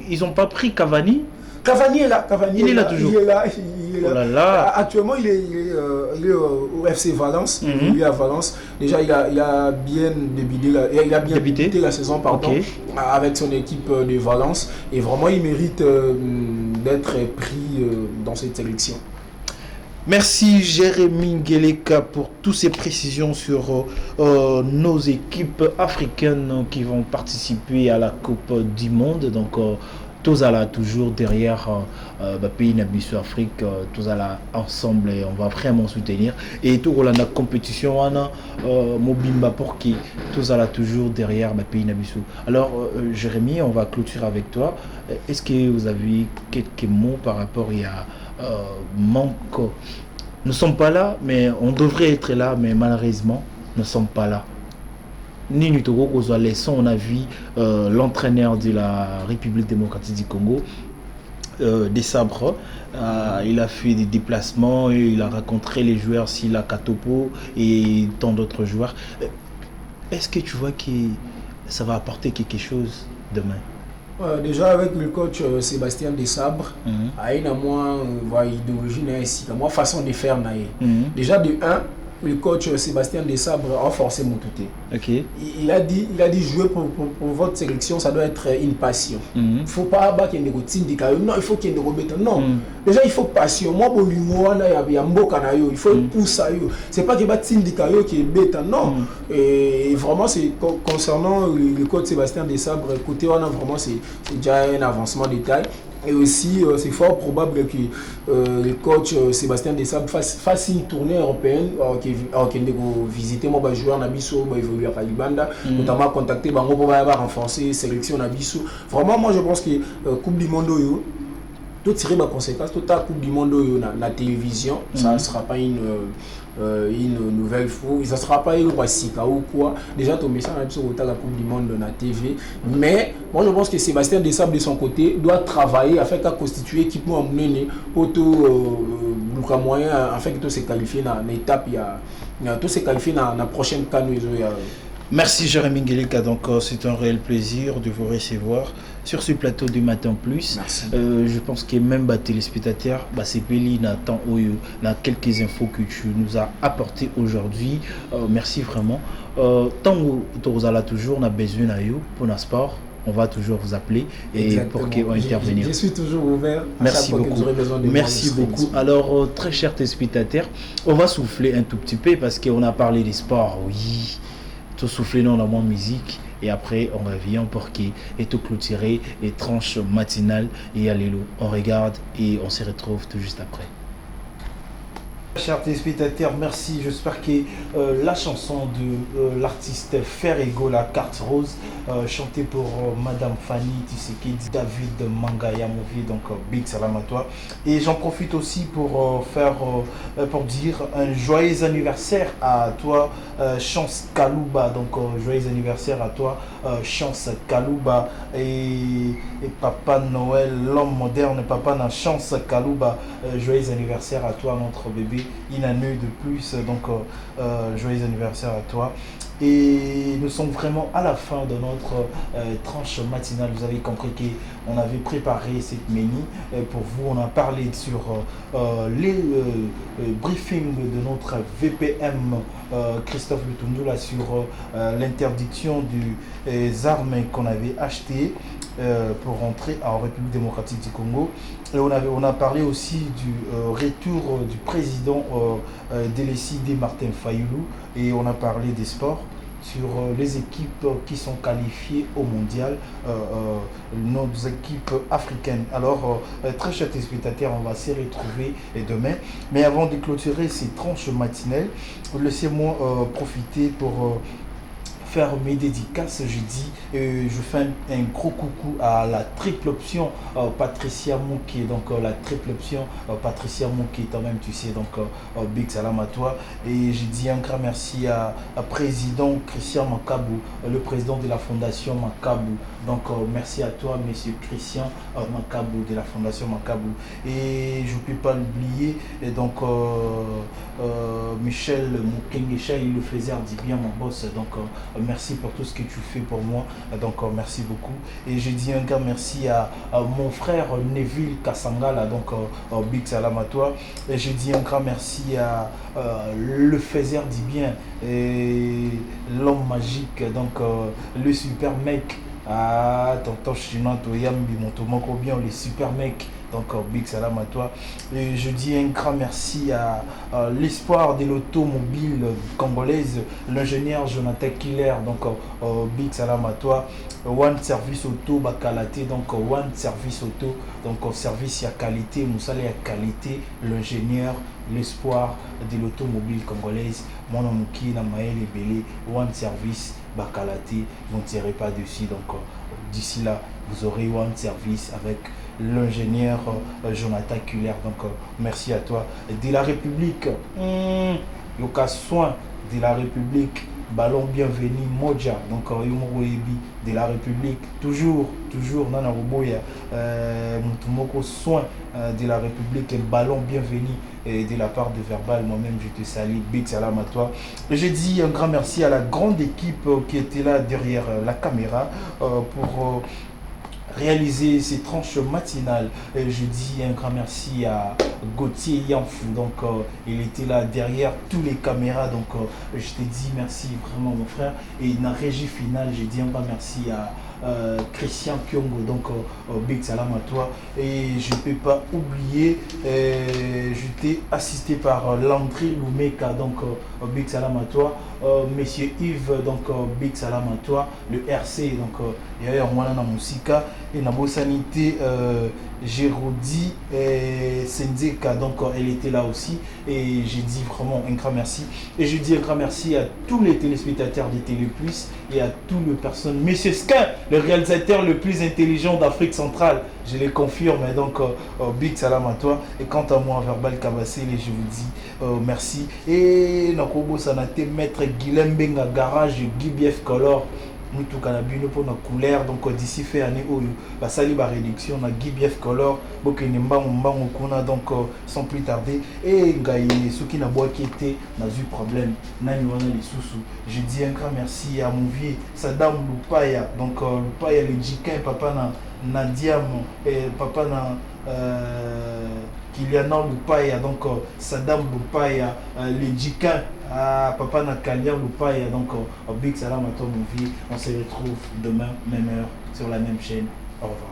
ils n'ont pas pris Cavani. Cavani est là. Il est là toujours. Il est là. Oh là là. Actuellement, il est au FC Valence. Il est à Valence. Déjà, il a bien débuté la saison avec son équipe de Valence. Et vraiment, il mérite d'être pris dans cette sélection. Merci Jérémy Ngeleka pour toutes ces précisions sur nos équipes africaines qui vont participer à la Coupe du Monde. Donc, tous là toujours derrière pays Nabiso Afrique, tous là ensemble et on va vraiment soutenir. Et tout la compétition, on a Mobimba pour qui tous là toujours derrière pays Nabiso. Alors Jérémy, on va clôturer avec toi. Est-ce que vous avez quelques mots par rapport à manque? Nous ne sommes pas là, mais on devrait être là, mais malheureusement, nous ne sommes pas là. Nini Togo on a vu l'entraîneur de la République démocratique du Congo, des sabres. Il a fait des déplacements et il a rencontré les joueurs Sila Katopo et tant d'autres joueurs. Est-ce que tu vois que ça va apporter quelque chose demain? Déjà avec le coach Sébastien Desabre, il a moins idéologie, moi façon de faire. Déjà de 1, le coach Sébastien Desabre a forcé mon touté. Il a dit jouer pour votre sélection, ça doit être une passion. Il ne faut pas qu'il y ait des non, il faut qu'il y ait des non. Déjà il faut passion. Moi il faut pousser. C'est pas qu'il y ait des qui est bête, non. Et vraiment c'est concernant le coach Sébastien Desabre, côté on a vraiment c'est déjà un avancement de taille. Et aussi, c'est fort probable que le coach Sébastien Desables fasse une tournée européenne qui visiter moi joueur Nabiso, évoluer à Kalibanda, notamment contacter Bango pour renforcer sélection Nabiso. Vraiment, moi je pense que Coupe du Monde, tout tirer ma conséquence, toute la Coupe du Monde la télévision, ça ne sera pas une nouvelle fois, ça ne sera pas une Wassika ou quoi. Déjà, ton message sur la Coupe du Monde dans la TV. Mais moi, je pense que Sébastien Desables, de son côté, doit travailler afin de constituer l'équipement mené pour tout moyen, afin que tout se qualifie dans l'étape, tout se qualifie dans la prochaine canne. Merci Jérémy Ngueleka, donc c'est un réel plaisir de vous recevoir sur ce plateau du Matin Plus. Je pense que même téléspectateurs, c'est Péli Nathan Oyo, quelques infos que tu nous as apportées aujourd'hui. Merci vraiment. Tant que vous allez toujours, on a besoin de vous pour le sport. On va toujours vous appeler et pour qu'on intervenir. Je suis toujours ouvert. Merci beaucoup. Merci beaucoup. Alors, très chers téléspectateurs, on va souffler un tout petit peu parce qu'on a parlé des sports. Oui. Tout souffler dans la bonne musique et après on revient pour qui et tout clôturer les tranches matinales et allez on regarde et on se retrouve tout juste après. Chers téléspectateurs, merci. J'espère que la chanson de l'artiste Ferrego, la carte rose, chantée pour Madame Fanny Tshisekedi, David Mangaya Mouvier, donc big salam à toi. Et j'en profite aussi pour pour dire un joyeux anniversaire à toi, Chance Kalouba. Donc joyeux anniversaire à toi, Chance Kalouba et Papa Noël, l'homme moderne, Papa na Chance Kalouba. Joyeux anniversaire à toi, notre bébé. Une année de plus, donc joyeux anniversaire à toi. Et nous sommes vraiment à la fin de notre tranche matinale. Vous avez compris qu'on avait préparé cette menu pour vous. On a parlé sur les briefings de notre VPM Christophe Lutundula sur l'interdiction des armes qu'on avait achetées pour rentrer en République démocratique du Congo. Et on a parlé aussi du retour du président délécédé Martin Fayoulou et on a parlé des sports sur les équipes qui sont qualifiées au mondial, nos équipes africaines. Alors, très chers téléspectateurs, on va se retrouver demain. Mais avant de clôturer ces tranches matinales, laissez-moi profiter pour faire mes dédicaces. Je dis, je fais un gros coucou à la triple option Patricia Mouké, donc la triple option Patricia Mouké, toi-même tu sais, donc big salam à toi. Et je dis un grand merci à président Christian Makabou, le président de la fondation Makabou. Donc merci à toi, monsieur Christian Makabou de la fondation Makabou. Et je ne peux pas l'oublier, et donc Michel Moukengecha, il le faisait, dit bien mon boss, donc merci pour tout ce que tu fais pour moi, donc merci beaucoup. Et je dis un grand merci à mon frère Neville Kassangala, donc big salam à toi. Et je dis un grand merci à le faiser dit bien, et l'homme magique, donc le super mec, tonton Chinois Toyambi Montomoko bien, le super mec. Donc big salam à toi. Et je dis un grand merci à l'espoir de l'automobile congolaise, l'ingénieur Jonathan Killer. Donc big salam à toi. One Service Auto Bakalate, donc One Service Auto, donc service à qualité, Moussale à qualité, l'ingénieur, l'espoir de l'automobile congolaise, mon nom qui n'a maël et belé, One Service Bakalate, vous ne tirez pas dessus. Donc d'ici là, vous aurez One Service avec l'ingénieur Jonathan Kuller. Donc merci à toi. De la République, Yoka Soin de la République, ballon bienvenu Moja, donc de la République, toujours Nana Roboya, Moutumoko Soin de la République, et ballon bienvenu de la part de Verbal. Moi-même je te salue, big salam à toi. Et je dis un grand merci à la grande équipe qui était là derrière la caméra pour réaliser ces tranches matinales. Et je dis un grand merci à Gauthier Yanfou, donc il était là derrière tous les caméras, donc je te dis merci vraiment mon frère. Et dans la régie finale, je dis un grand merci à Christian Kyongo, donc big salam à toi. Et je ne peux pas oublier, j'étais assisté par Landry Lumeka, donc big salam à toi. Monsieur Yves, donc big salam à toi. Le RC, donc d'ailleurs moi dans Moussika. et Nabo Sanité Gérodi Senzeka, donc elle était là aussi et j'ai dit vraiment un grand merci et je dis un grand merci à tous les téléspectateurs de Télé Plus et à toutes les personnes. Monsieur Skin, le réalisateur le plus intelligent d'Afrique centrale, je le confirme, donc big salam à toi. Et quant à moi, Verbal Kabassele, je vous dis merci. Et Nakobo Sanate, maître Guilhem Benga Garage Gibief Color. Nous tout canabino pour nos couleurs, donc d'ici fait année où la sali la réduction na Gibief Color, bokenemba mbango kuna, donc sans plus tarder et ngaye ceux qui n'a bois qui était n'a eu problème nani wana les sous. Je dis un grand merci à mon vieux Saddam Lupaya, donc Lupaya le Jikin papa na Nadiam et papa na Kylian Lupaya, donc Saddam Lupaya, les Jikin papa na Kylian Lupaya, donc big salam à toi mon vieux. On se retrouve demain même heure sur la même chaîne. Au revoir.